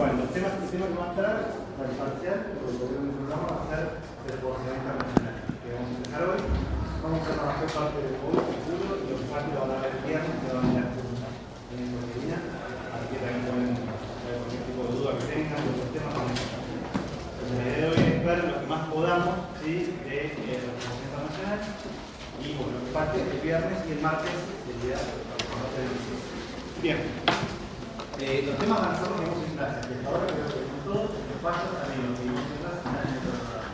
Bueno, el tema que va a entrar para el parcial, porque el gobierno del programa va a ser el porcentaje internacional, que vamos a empezar hoy. Vamos a trabajar parte de hoy, futuro, y los parte lo van a ver el viernes, que van a dar en proteína, así que también pueden ver cualquier tipo de duda que tengan, de los temas que la idea de hoy es ver lo que más podamos, ¿sí? De la formación internacional, y bueno, lo que parte el viernes y el martes del día de bien. Los temas van a ser los que vimos en clase, que hasta ahora creo que vimos todos, los fallos también los que vimos en clase, están en el programa.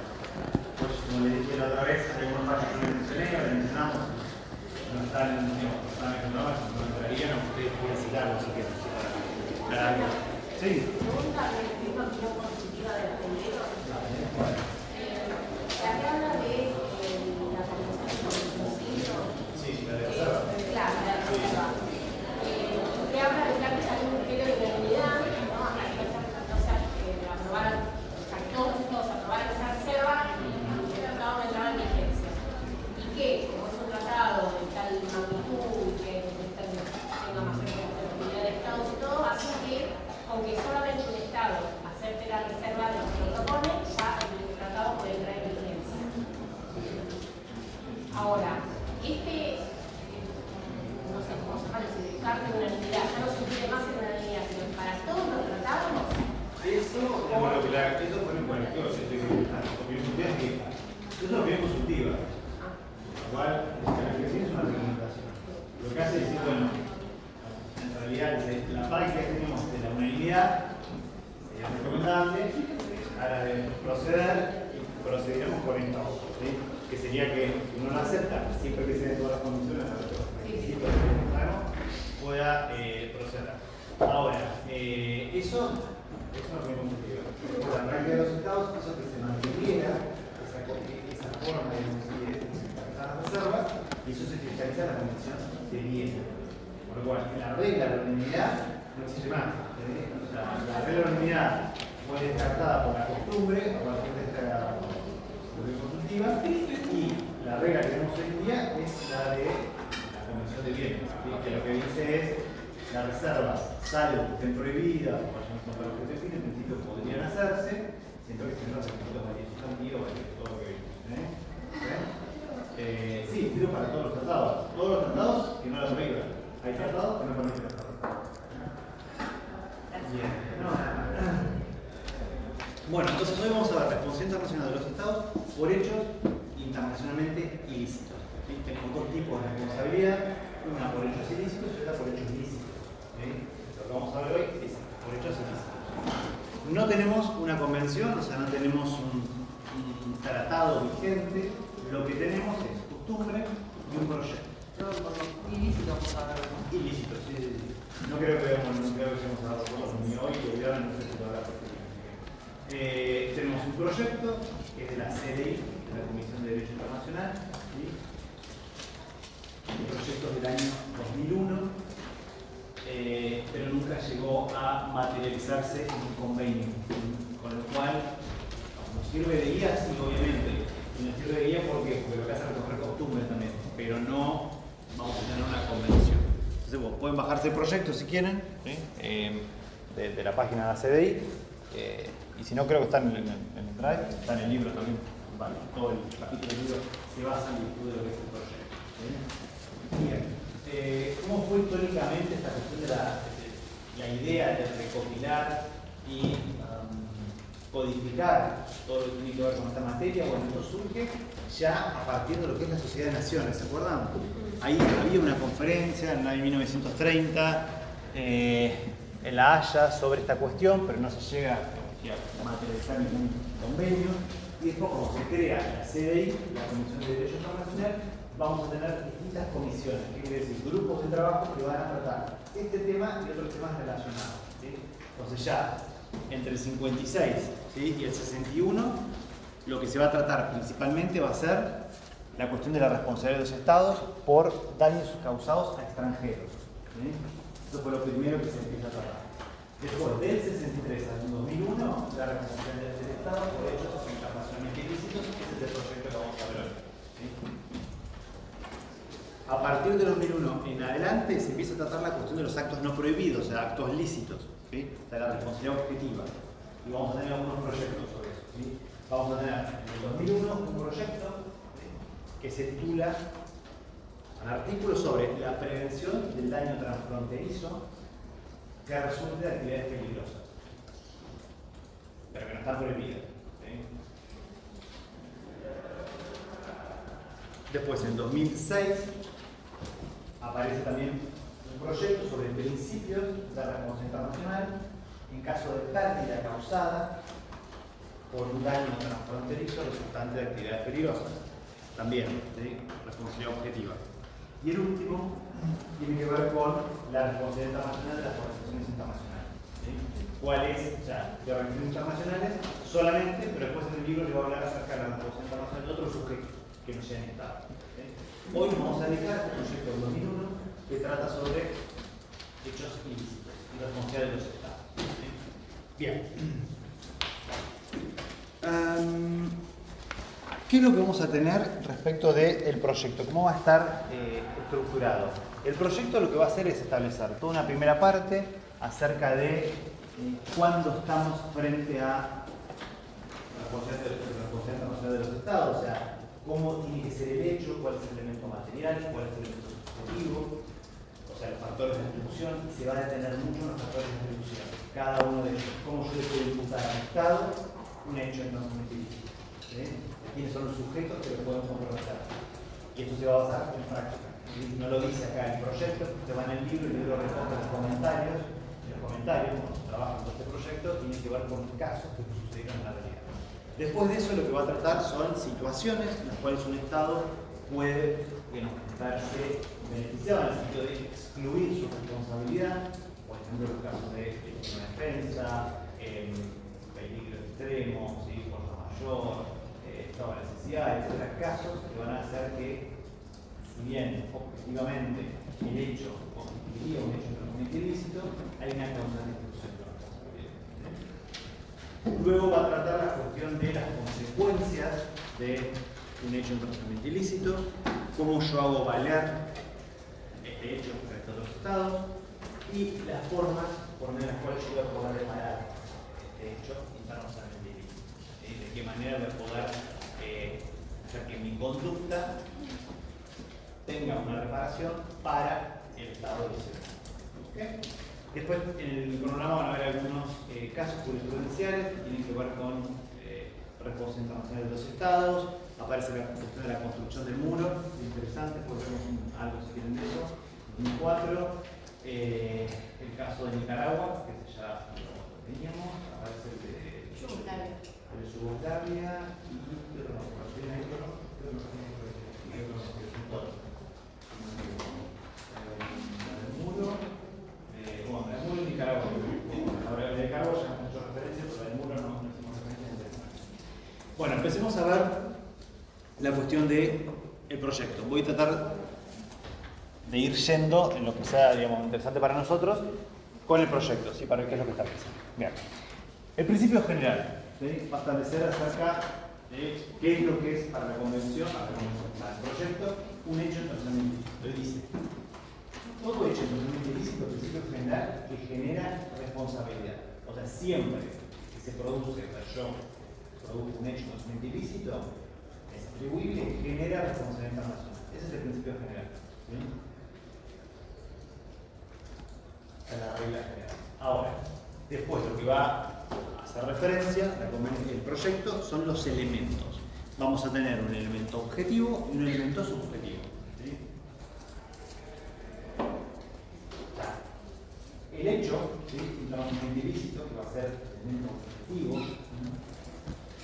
Pues como les dije la otra vez, hay algunos fallos que mencioné, ahora mencionamos, no están en el programa, si no entrarían, ustedes pueden citarlos si quieren. Sí. Pregunta de la opinión positiva del apellido. La que habla de la conversación con el concilio. Sí, la de reserva. Claro, la de reserva. Que habla de que hay un criterio de unanimidad, ¿no? Hasta que no se aprobaran, todos aprobaran esa reserva y el tratado no entraba en vigencia. Y que, como es un tratado de tal magnitud y que tenga mayor responsabilidad de Estados y todo, hace que, aunque solamente un Estado acepte la reserva de lo que propone, ya el tratado puede entrar en vigencia. Ahora, no sé cómo llamarlo, si descarte de unanimidad, ya no se pide más en unanimidad, sino para todos los tratados. Eso, bueno, eso fue un conector, eso es bien consultiva. Igual, la que es una recomendación. Lo que hace es decir, bueno, en realidad, la práctica que tenemos de la unanimidad sería recomendable, ahora de proceder y procederemos con esto, ¿sí? Que sería que si uno lo acepta, siempre que se den todas las condiciones a los requisitos que necesitamos, pueda proceder. Ahora, eso es una consultiva. La práctica de los estados hizo que se mantuviera esa forma de fiscalizar las reservas y eso se fiscaliza en la Convención de Viena. Por lo cual, la regla de la unanimidad no existe más. O sea, la regla de la unanimidad fue descartada por la costumbre, a partir de esta consultiva, y la regla que tenemos hoy en día es la de la Convención de Viena, ¿sí? Que lo que dice es las reservas, salvo que estén prohibidas o vayan contra los que se definen, en principio podrían hacerse, siempre que estén los requisitos validitativos de todo lo que vimos. Sí, sirve para todos los tratados. Todos los tratados que no los prohíban. Hay tratados que no permiten los tratados. Bien. Bueno, entonces hoy vamos a ver responsabilidad internacional de los estados por hechos internacionalmente ilícitos. ¿Sí? Tenemos dos tipos de responsabilidad, una por hechos ilícitos y otra por hechos lícitos. ¿Sí? Lo que vamos a ver hoy es por hechos ilícitos. No tenemos una convención, o sea, no tenemos un tratado vigente. Lo que tenemos es costumbre y un proyecto. Ilícito, vamos a ver. Ilícito, sí. No creo que seamos a todos ni hoy ni hoy, no sé si lo habrá. Tenemos un proyecto que es de la CDI, de la Comisión de Derecho Internacional, ¿sí? El proyecto es del año 2001, pero nunca llegó a materializarse en un convenio, con lo cual nos sirve de guía, sí, obviamente, y nos sirve de guía porque lo que hace es recoger costumbres también, pero no vamos a tener una convención. Entonces, bueno, pueden bajarse el proyecto si quieren, ¿sí? de la página de la CDI. Y si no, creo que está en el drive, está en el libro también. Vale, todo el capítulo del libro se basa en virtud de lo que es el proyecto. Bien, ¿cómo fue históricamente esta cuestión de la idea de recopilar y codificar todo lo que tiene que ver con esta materia? Bueno, esto surge ya a partir de lo que es la Sociedad de Naciones, ¿se acuerdan? Ahí había una conferencia en el año 1930 en La Haya sobre esta cuestión, pero no se llega a materializar ningún convenio. Y después, como se crea la CDI, la Comisión de Derecho Internacional, vamos a tener distintas comisiones, que quiere decir grupos de trabajo que van a tratar este tema y otros temas relacionados. ¿Sí? Entonces ya entre el 56, ¿sí? y el 61, lo que se va a tratar principalmente va a ser la cuestión de la responsabilidad de los estados por daños causados a extranjeros. ¿Sí? Eso fue lo primero que se empieza a tratar. Después, del 63 al 2001, la responsabilidad del Estado por hechos internacionalmente ilícitos, ese es el proyecto que vamos a ver hoy. ¿Sí? A partir del 2001 en adelante se empieza a tratar la cuestión de los actos no prohibidos, o sea, actos lícitos. ¿sí? Está la responsabilidad objetiva. Y vamos a tener algunos proyectos sobre eso. ¿Sí? Vamos a tener en el 2001 un proyecto, ¿sí?, que se titula un artículo sobre la prevención del daño transfronterizo que resulte de actividades peligrosas, pero que no están prohibidas. ¿Sí? Después, en 2006, aparece también un proyecto sobre principios de responsabilidad internacional en caso de pérdida causada por un daño transfronterizo resultante de actividades peligrosas. También, ¿sí?, responsabilidad objetiva. Y el último tiene que ver con la responsabilidad internacional de las organizaciones internacionales. ¿Sí? ¿Cuál es? O sea, de organizaciones internacionales solamente, pero después en el libro yo voy a hablar acerca de la responsabilidad internacional de otros sujetos que no sean Estados. ¿Sí? Hoy nos vamos a dedicar a este proyecto del 2001 que trata sobre hechos ilícitos y responsabilidad de los Estados. ¿Sí? Bien. ¿Qué es lo que vamos a tener respecto del proyecto? ¿Cómo va a estar estructurado? El proyecto lo que va a hacer es establecer toda una primera parte acerca de cuándo estamos frente a la responsabilidad internacional de los Estados, o sea, cómo tiene que ser el hecho, cuál es el elemento material, cuál es el elemento subjetivo, o sea, los factores de distribución, y se va a detener mucho en los factores de distribución. Cada uno de ellos, cómo yo le puedo imputar al Estado un hecho internacionalmente ilícito. ¿Sí? ¿Quiénes son los sujetos que lo pueden comprometer? Y esto se va a basar en práctica. No lo dice acá el proyecto, usted va en el libro recoge los comentarios. Y los comentarios, cuando se trabaja con este proyecto, tienen que ver con casos que sucedieron en la realidad. Después de eso, lo que va a tratar son situaciones en las cuales un Estado puede verse beneficiado en el sentido de excluir su responsabilidad, por ejemplo, en los casos de legítima defensa, peligro extremo, ¿sí?, fuerza mayor, estado de necesidad, etc. Casos que van a hacer que, si bien objetivamente el hecho constituiría un hecho internacionalmente ilícito, hay una causa de exclusión de la responsabilidad. Luego va a tratar la cuestión de las consecuencias de un hecho internacionalmente ilícito, cómo yo hago valer este hecho respecto a otros estados y las formas por medio de las cuales yo voy a poder reparar este hecho internacionalmente ilícito. De qué manera voy a poder hacer que mi conducta tenga una reparación para el estado de excepción. ¿Okay? Después, en el cronograma van a ver algunos casos jurisprudenciales que tienen que ver con responsabilidad internacional de los estados. Aparece la cuestión de la construcción del muro, es interesante, porque vemos algo si quieren de eso. 2004, el caso de Nicaragua, que ya lo teníamos, aparece el de Yugoslavia y otro no, el muro, bueno, el muro de Nicaragua. Ahora el de Nicaragua ya hemos hecho referencia, pero el muro no hicimos referencia. Bueno, empecemos a ver la cuestión del proyecto. Voy a tratar de ir yendo en lo que sea, digamos, interesante para nosotros con el proyecto, ¿sí? Para ver qué es lo que está pensando. Bien. El principio general, ¿sí?, va a establecer acerca de qué es lo que es para la convención, para el proyecto, un hecho internacionalmente ilícito. Él dice, todo hecho internacionalmente ilícito, el principio general, que genera responsabilidad. O sea, siempre que se produce, o sea, yo produzco un hecho internacionalmente ilícito, es atribuible y genera responsabilidad internacional. Ese es el principio general. ¿Sí? Esa es la regla general. Ahora, después lo que va a hacer referencia, el proyecto, son los elementos. Vamos a tener un elemento objetivo y un elemento subjetivo. ¿Sí? El hecho, ¿sí?, internacionalmente ilícito, que va a ser el elemento objetivo,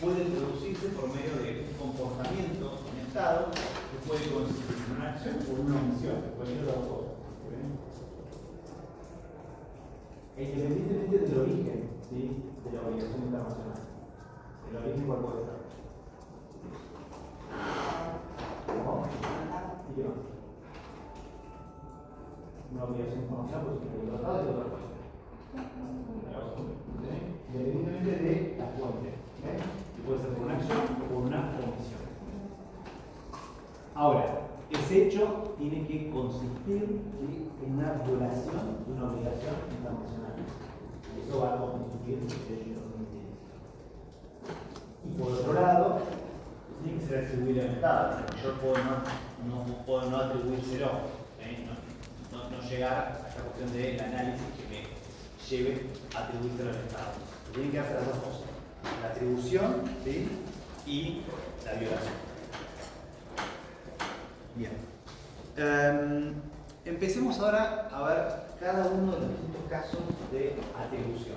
puede producirse por medio de un comportamiento en estado que puede consistir en una acción o una omisión, cualquiera de las dos. Independientemente del origen, ¿sí?, de la obligación internacional. El origen cuál puede ser. ¿Cómo? ¿Y qué más? Una obligación internacional puede ser un tratado y otra cosa. Independientemente de la fuente. Y puede ser por una acción o por una omisión. Ahora, ese hecho tiene que consistir, ¿sí?, en una violación de una obligación internacional. Es eso va a constituir un derecho independiente. Y por otro lado, tiene que ser atribuible al Estado. Yo puedo no atribuírselo, no llegar a esta cuestión del análisis que me lleve a atribuírselo al Estado. Tienen que hacer las dos cosas: la atribución, ¿sí?, y la violación. Bien. Empecemos ahora a ver cada uno de los distintos casos de atribución.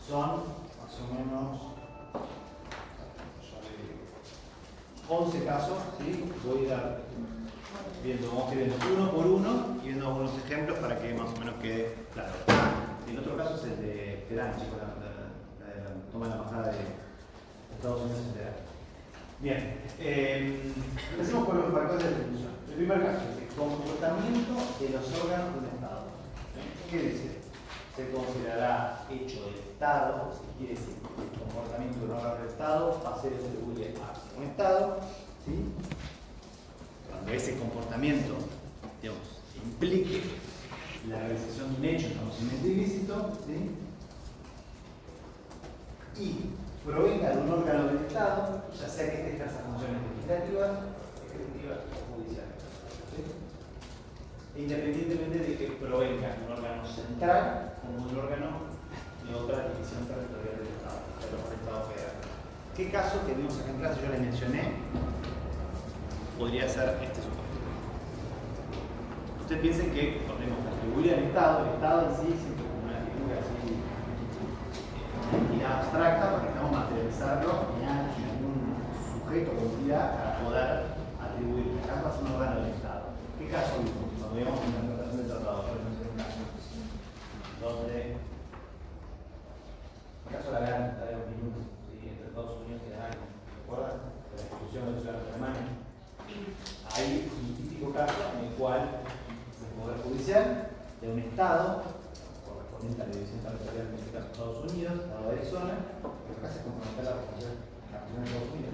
Son más o menos 11 casos, ¿sí? Voy a ir viendo, vamos a ir viendo uno por uno y viendo algunos ejemplos para que más o menos quede claro. El otro caso es el de Terán, chicos, la toma de la embajada de Estados Unidos en Terán. Bien, empecemos con los factores de atribución. El primer caso es el comportamiento de los órganos de un Estado. ¿Qué quiere decir? Se considerará hecho del Estado, si quiere decir el comportamiento de un órgano del Estado va a ser atribuible a un Estado, ¿sí? Cuando ese comportamiento, digamos, implique la realización de un hecho en conocimiento ilícito, ¿sí?, y provenga de un órgano del Estado, ya sea que este ejerza funciones legislativas, ejecutivas o judiciales. ¿Sí? Independientemente de que provenga de un órgano central como un órgano de otra división territorial del Estado, de los Estados federales. ¿Qué caso que vimos acá en clase, yo les mencioné, podría ser este supuesto? Ustedes piensen que podemos atribuir al Estado, el Estado en sí, siempre como una figura así, una entidad abstracta, porque estamos materializarlo en algún sujeto o entidad para poder atribuir. Acá pasa un órgano del Estado. ¿Qué caso vimos? Cuando veíamos la interpretación del tratado, por ejemplo, un caso donde, el caso de la guerra de los minutos, ¿sí?, entre Estados Unidos y Alemania, ¿recuerdan? De la expulsión de los ciudadanos alemanes. Hay un típico caso en el cual el Poder Judicial de un Estado, correspondiente a la división territorial, en este caso Estados Unidos, Estado de Arizona, lo que hace es comprometer la posición de Estados Unidos.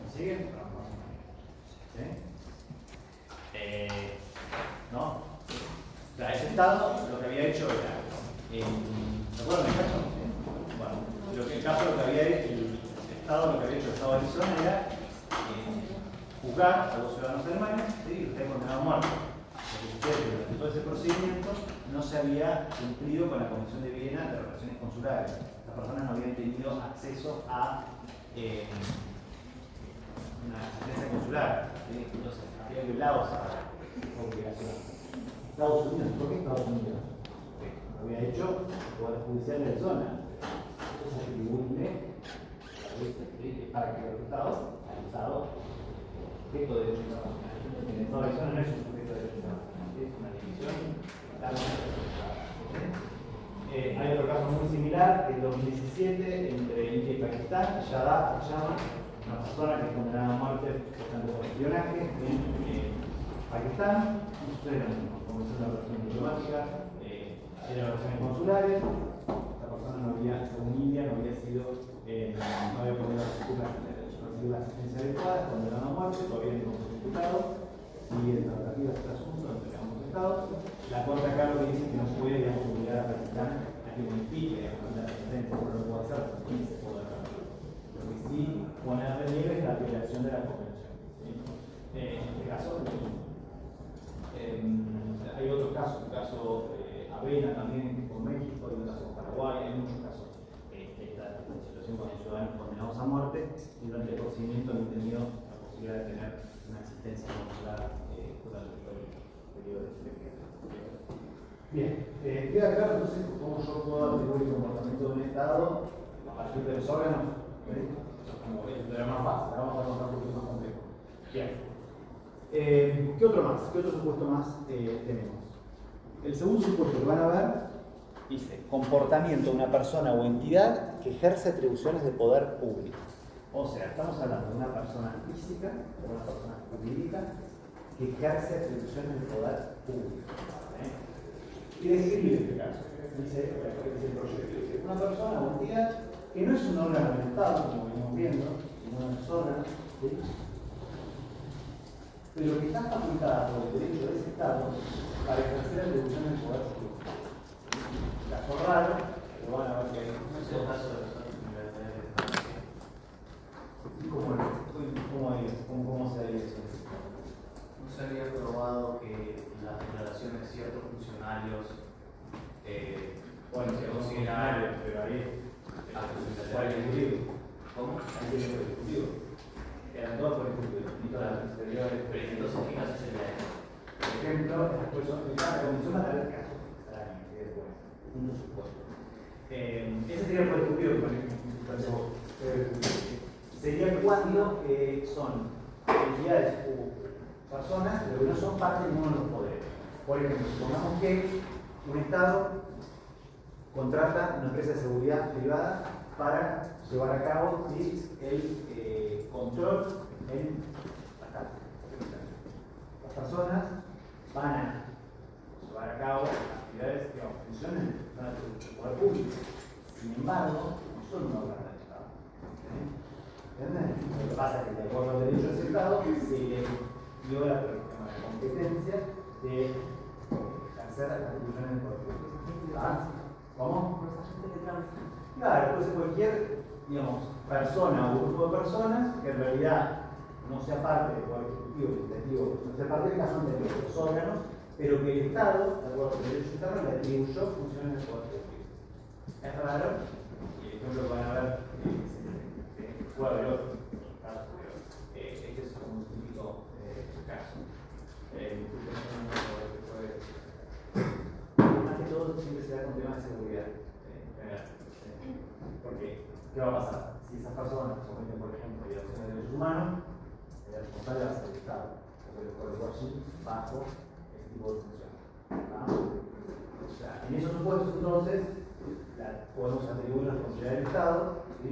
¿Me siguen? ¿Sí? ¿No? O sea, ese Estado lo que había hecho era, ¿recuerdan el caso? Bueno, el caso lo que había hecho, el Estado lo que había hecho el Estado de Arizona era juzgar a los ciudadanos alemanes, ¿sí?, y usted condenado a muerte. Porque durante todo ese procedimiento no se había cumplido con la Convención de Viena de Relaciones Consulares. Las personas no habían tenido acceso a una asistencia consular, ¿sí? Entonces había violado esa obligación. Estados Unidos, ¿por qué Estados Unidos? Porque lo había hecho el Poder Judicial de la zona. Eso es atribuible para que los Estados, al Estado, sujeto de derechos internacionales. El Estado de la zona no es un sujeto de derechos internacionales, es una división totalmente separada. Hay otro caso muy similar, en 2017, entre India y Pakistán. Shadab se llama, una persona que es condenada a muerte por espionaje en Pakistán. Sucede lo mismo, como es una relación diplomática, era relaciones consulares. La persona no había, según India, no había podido recibir la asistencia adecuada, condenada a muerte, todavía no hemos ejecutado. Y en tratativa de este asunto entre ambos estados, la Corte acá lo que dice es que no puede, digamos, obligar a Pakistán a que modifique la asistencia, pero lo puede hacer porque sí se puede hacer. Lo que sí pone a relieve es la violación de la Convención. ¿Sí? En este caso, hay otros casos, el caso Avena también con México, hay un caso con Paraguay, hay muchos casos de esta situación con los ciudadanos condenados a muerte y durante el procedimiento han tenido la posibilidad de tener una asistencia consular durante el periodo de Bien, queda claro entonces cómo yo puedo atribuir el comportamiento de un Estado a partir de los órganos. Eso es como el más fácil, ahora vamos a contar un poquito más complejo. Bien. ¿Qué otro más? ¿Qué otro supuesto más tenemos? El segundo supuesto que van a ver dice comportamiento de una persona o entidad que ejerce atribuciones de poder público. O sea, estamos hablando de una persona física o una persona jurídica que ejerce atribuciones de poder público. Y describe este caso. Dice el proyecto. Dice una persona o entidad que no es un órgano del Estado, como venimos viendo, sino una persona, ¿sí?, pero que está facultada por el derecho de ese Estado para ejercer atribuciones de poder público. poco raro, pero bueno, a ver qué hay. ¿Cómo se haría eso? ¿No se había probado que las declaraciones de ciertos funcionarios Bueno, se si son consideran funcionarios, pero ahí por el ejecutivo. ¿Cómo? Ahí tiene por ejecutivo. Eran todos por ejecutivo. Y todas las exteriores. Pero entonces, ¿qué caso sería eso? Por ejemplo, estas personas que la comisión va a traer casos extraños, que después, un supuesto. Ese sería el poder ejecutivo que parece vos. Sería cuando son entidades o personas, pero que no son parte de ninguno de los poderes. Por ejemplo, supongamos que un Estado contrata una empresa de seguridad privada para llevar a cabo el control en la calle. Las personas van a llevar a cabo actividades que funcionan en el poder público. Sin embargo, no son un órgano del Estado. ¿Entienden? Lo que pasa es que, de acuerdo al derecho del Estado, se le dio la competencia de ejercer las atribuciones del poder público. ¿Ah? ¿Cómo? Claro, puede ser cualquier, digamos, persona o grupo de personas que en realidad no sea parte del poder ejecutivo, legislativo, no sea parte del caso de los órganos, pero que el Estado, de acuerdo al derecho interno, le atribuyó funciones del poder ejecutivo. Es raro, y el ejemplo que van a ver puede haber otros casos, pero este es como un típico caso. Más que todo, siempre se da con temas de seguridad. Porque, ¿qué va a pasar? Si esas personas cometen, por ejemplo, violaciones de derechos humanos, el responsable va a ser el Estado, porque lo colocó allí bajo ese tipo de función. O sea, en esos supuestos, entonces, podemos atribuir la responsabilidad del Estado, ¿sí?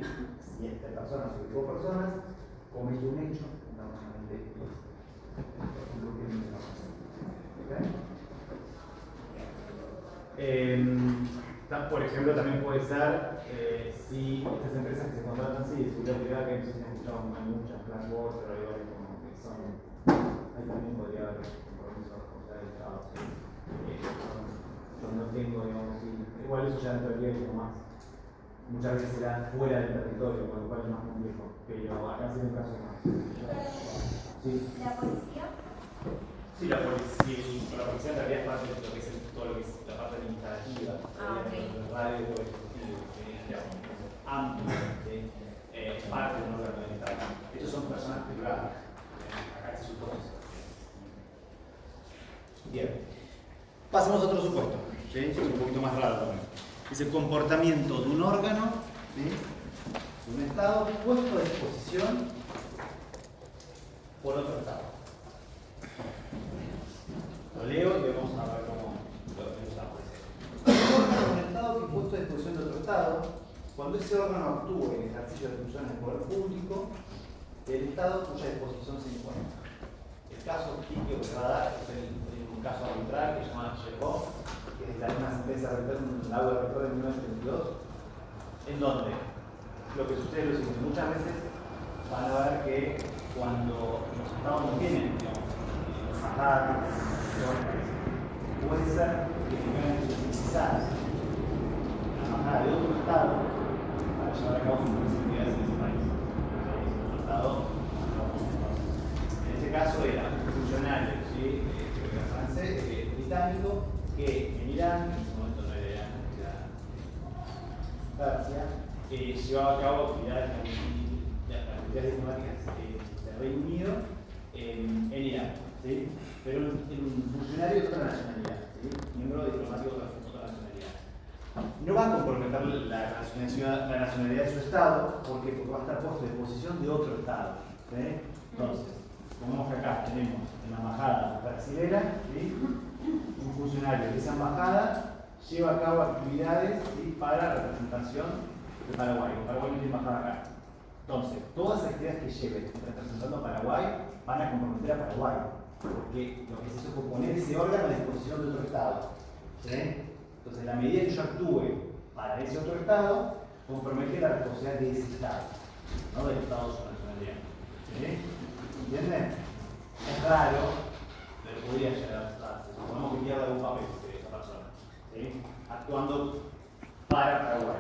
Si esta persona o tipo de personas comete un hecho normalmente ilícito. Por ejemplo, también puede ser si estas empresas que se contratan de seguridad privada, que se han escuchado hay muchas, Blackboard, pero hay varias como que son, ahí también podría haber compromiso de responsabilidad del Estado. Yo no tengo, digamos, igual eso ya en teoría es como más. Muchas veces se da fuera del territorio, con lo cual es más complejo, pero acá sí hay un caso más. ¿Sí? ¿La policía? Sí, la policía en realidad es parte de lo que es todo lo que es la parte administrativa, el radio y todo ejecutivo, digamos, amplio, parte de un órgano del Estado. Estos son personas privadas, acá se supone. Bien. Pasemos a otro supuesto, ¿sí? Es un poquito más raro también. Es el comportamiento de un órgano, ¿sí? De un Estado puesto a disposición por otro Estado. Lo leo y vamos a ver cómo lo usamos. Un órgano de un Estado que puesto a disposición de otro Estado, cuando ese órgano actúe en ejercicio de funciones del poder público, del Estado cuya disposición se encuentra. El caso típico que se va a dar es un caso arbitral que se llama Chekhov, que es de una sentencia de un laudo rector de 1932, en donde lo que sucede es lo siguiente: muchas veces van a ver que cuando los Estados no tienen, digamos, embajadas, puede ser que tengan que utilizar la embajada de otro Estado para llevar a cabo sus actividades en ese país. Otro Estado, en este caso era un funcionario, ¿sí? Francés, británico, que en Irán, en ese momento no era Irán, era Persia, llevaba a cabo actividades diplomáticas del Reino Unido en Irán, ¿sí? Pero un funcionario de otra nacionalidad, ¿sí? Miembro diplomático de otra nacionalidad. No va a comprometer la nacionalidad de su Estado porque va a estar puesto a disposición de otro Estado, ¿sí? Entonces, como que acá tenemos en la embajada brasilera, ¿sí? Un funcionario de esa embajada lleva a cabo actividades, ¿sí? Para representación de Paraguay. Paraguay no tiene embajada acá. Entonces, todas las actividades que lleven representando a Paraguay van a comprometer a Paraguay, porque lo que se hizo fue poner ese órgano a disposición de otro Estado, ¿sí? Entonces, en la medida que yo actúe para ese otro Estado, compromete la responsabilidad de ese Estado, no del Estado de su nacionalidad, ¿sí? ¿Entienden? Es raro, pero podría llegar a pasar. Supongamos que pierda algún papel de esa persona, ¿sí? Actuando para Paraguay.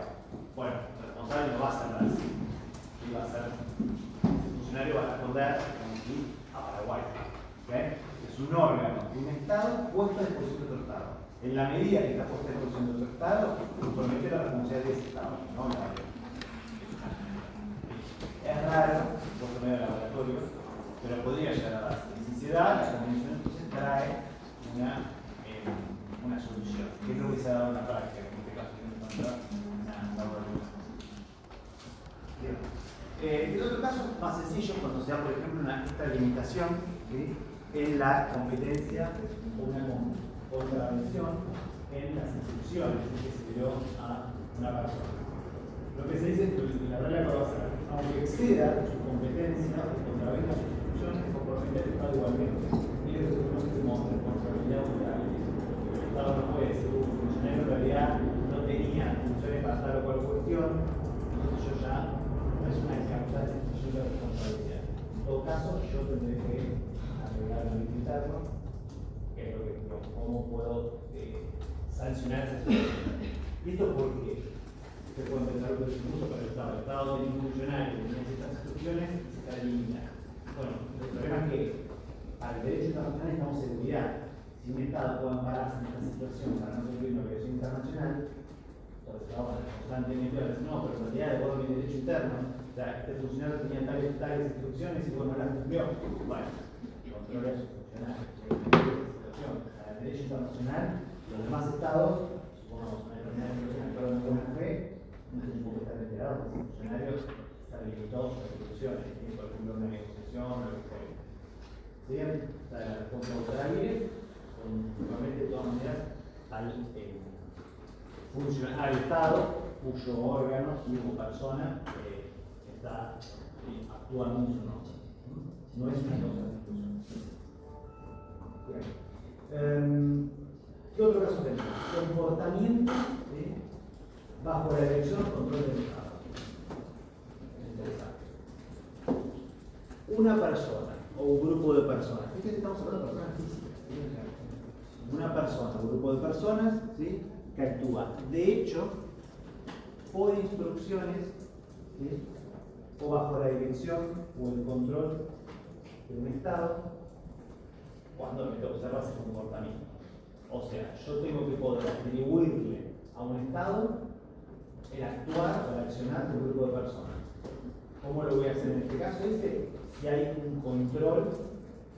Bueno, el responsable no va a ser la ACI, ¿sí? Va a ser, el funcionario va a responder a Paraguay. ¿Okay? Es un órgano de un Estado puesto a disposición de otro Estado. En la medida que está puesto a disposición de otro Estado, compromete la responsabilidad de ese Estado, no la de. Es raro, por medio de laboratorio, pero podría llegar a darse. Y si se da, la convención entonces trae una solución, que es lo que se ha dado en la práctica, en este caso no encuentra una laboratorio. El otro caso más sencillo, cuando se da, por ejemplo, esta limitación, ¿sí? En la competencia o una contravención en las instrucciones que se dio a una persona. Lo que se dice es que la regla va a ser, aunque exceda su competencia o contravenga sus instrucciones, compromete al Estado igualmente. Y eso se conoce como responsabilidad honoraria. El Estado no puede decir, un funcionario en realidad no tenía funciones para tal o cual cuestión, entonces yo ya no es una causa de exclusión de responsabilidad. En todo caso, yo tendré que arreglar el interno, que es lo que cómo puedo sancionar esa situación. ¿Y esto por qué? Se puede empezar un discurso para el Estado. El Estado tiene un funcionario que tiene ciertas instrucciones y se está eliminando. Bueno, el problema es que para el derecho internacional necesitamos seguridad. Si un Estado puede ampararse en esta situación para no cumplir una obligación internacional, los Estados constantemente van a decir, no, pero en realidad de acuerdo a mi derecho interno, o sea, este funcionario tenía tales instrucciones y bueno, no las cumplió. Bueno, controla a su funcionario. O sea, el derecho internacional, los demás Estados, supongamos una determinada situación actual de buena fe, no se puede estar enterado que ese funcionario está limitado a sus atribuciones, tiene por ejemplo una negociación o lo que sea. Bien, o sea, la responsabilidad compromete de todas maneras al Estado, cuyo órgano y o persona está actuando en su nombre. No es una cosa de inclusión. ¿Qué otro caso tenemos? Comportamiento bajo la dirección o control del Estado. Interesante. Una persona o un grupo de personas. Fíjense que estamos hablando de personas físicas. Una persona o un grupo de personas, ¿sí? Que actúa de hecho por instrucciones, ¿sí? O bajo la dirección o el control de un Estado cuando me observa ese comportamiento. O sea, yo tengo que poder atribuirle a un Estado el actuar o el accionar de un grupo de personas. ¿Cómo lo voy a hacer en este caso? Dice, si hay un control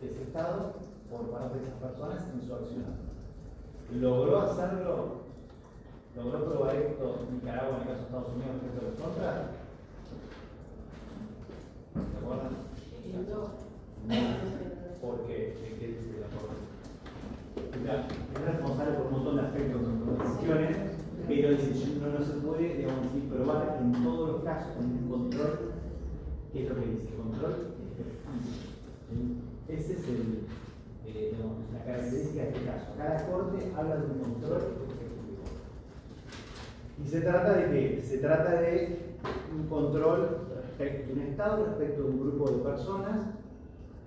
de ese Estado por parte de esas personas en su accionar. ¿Logró hacerlo? ¿Logró probar esto Nicaragua en el caso de Estados Unidos respecto a los contras? ¿Se acuerdan? No. ¿Por qué? ¿Qué dice la forma? Es responsable por un montón de aspectos de decisiones, pero dice, no se puede, digamos, probar en todos los casos con un control. ¿Qué es lo que dice? Control efectivo. Ese es la característica de este caso. Cada corte habla de un control efectivo. ¿Y se trata de qué? Se trata de un control respecto de un Estado, respecto de un grupo de personas,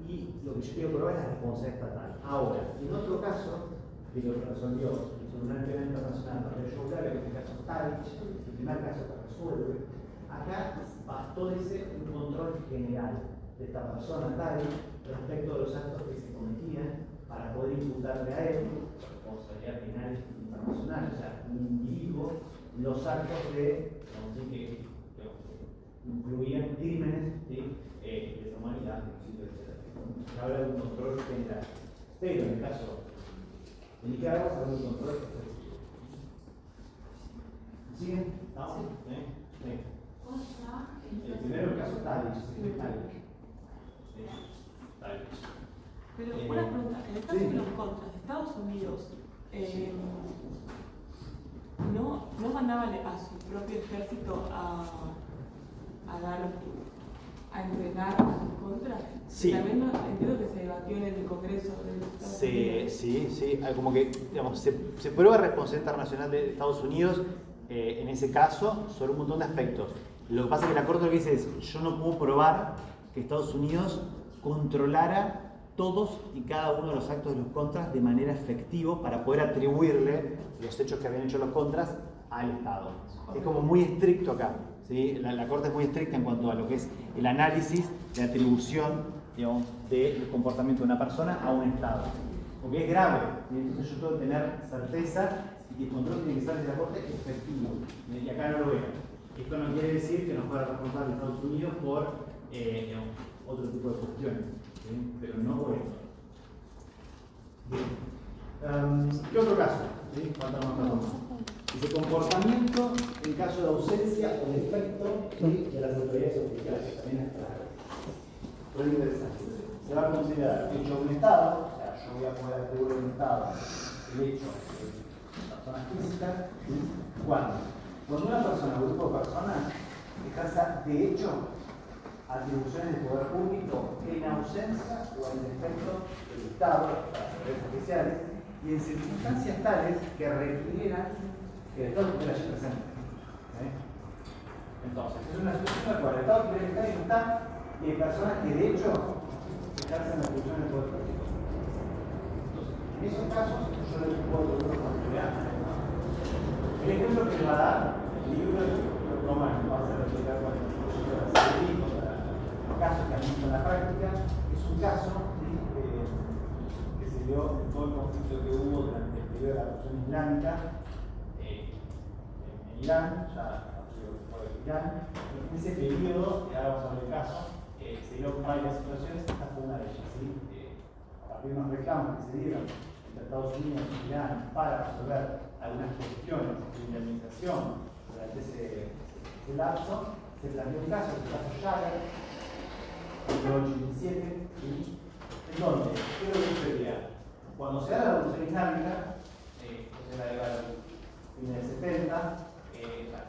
y lo que yo quiero probar es la responsabilidad estatal. Ahora, en otro caso, que lo resolvió el Tribunal Penal Internacional para el Yugoslavia, que es el caso Tadic, el primer caso que resuelve, acá bastó ese un control general de esta persona Tadic respecto de los actos que se cometían para poder imputarle a él responsabilidad penal internacional, o sea, un individuo, los actos que incluían crímenes, ¿sí? De humanidad, etc. Se habla de un control general. Pero en el caso de Nicaragua se habla de un control efectivo. ¿Siguen? ¿Estamos? ¿Sí? El primero, el caso Tadic, se escribe Tadic. Pero una pregunta, en el caso de los contras de Estados Unidos, ¿no mandaban a su propio ejército a entrenar a sus contras? Sí. También entiendo que se debatió en el Congreso de Estados Unidos. Sí, como que digamos, se prueba responsabilidad internacional de Estados Unidos en ese caso sobre un montón de aspectos. Lo que pasa es que la Corte lo que dice es, yo no puedo probar que Estados Unidos controlara todos y cada uno de los actos de los contras de manera efectiva para poder atribuirle los hechos que habían hecho los contras al Estado. Es como muy estricto acá, ¿sí? La Corte es muy estricta en cuanto a lo que es el análisis de atribución, digamos, del comportamiento de una persona a un Estado. Porque es grave, y entonces yo tengo que tener certeza y que el control tiene que ser de la Corte efectivo. Y acá no lo veo. Esto no quiere decir que nos pueda responsable de Estados Unidos por digamos, otro tipo de cuestiones, ¿sí? Pero no por esto. Bien. ¿Qué otro caso? ¿Sí? Falta más. Dice comportamiento en caso de ausencia o defecto, ¿sí?, de las autoridades oficiales. También es claro. Muy interesante. Se va a considerar hecho de un Estado, o sea, yo voy a poder atribuir a un Estado el hecho de persona física, ¿sí? Cuando una persona o grupo de personas ejerza de hecho atribuciones de poder público en ausencia o en defecto del Estado, de las autoridades oficiales, y en circunstancias tales que requieran que el Estado estuviera allí presente. Entonces, es una situación en la cual el Estado quiere estar y no está, y hay personas que de hecho ejercen atribuciones de poder público. Entonces, en esos casos, yo le puedo dar una autoridad. El ejemplo que le va a dar el libro, lo toma, va a hacer explicar con el proyecto de la CDI, los casos que han visto en la práctica, es un caso que se dio en todo el conflicto que hubo durante el periodo de la Revolución Islámica en Irán, ya fue Irán. En ese periodo, que ahora vamos a ver el caso, se dieron varias situaciones, esta fue una de ellas. ¿Sí? A partir de unos reclamos que se dieron entre Estados Unidos y Irán para resolver algunas cuestiones de indemnización durante ese lapso, se planteó un caso, el caso Jagger, en 1987, ¿sí? En donde, ¿qué es lo que sucedía? Cuando se da la Revolución Islámica, entonces la década de fines del 70,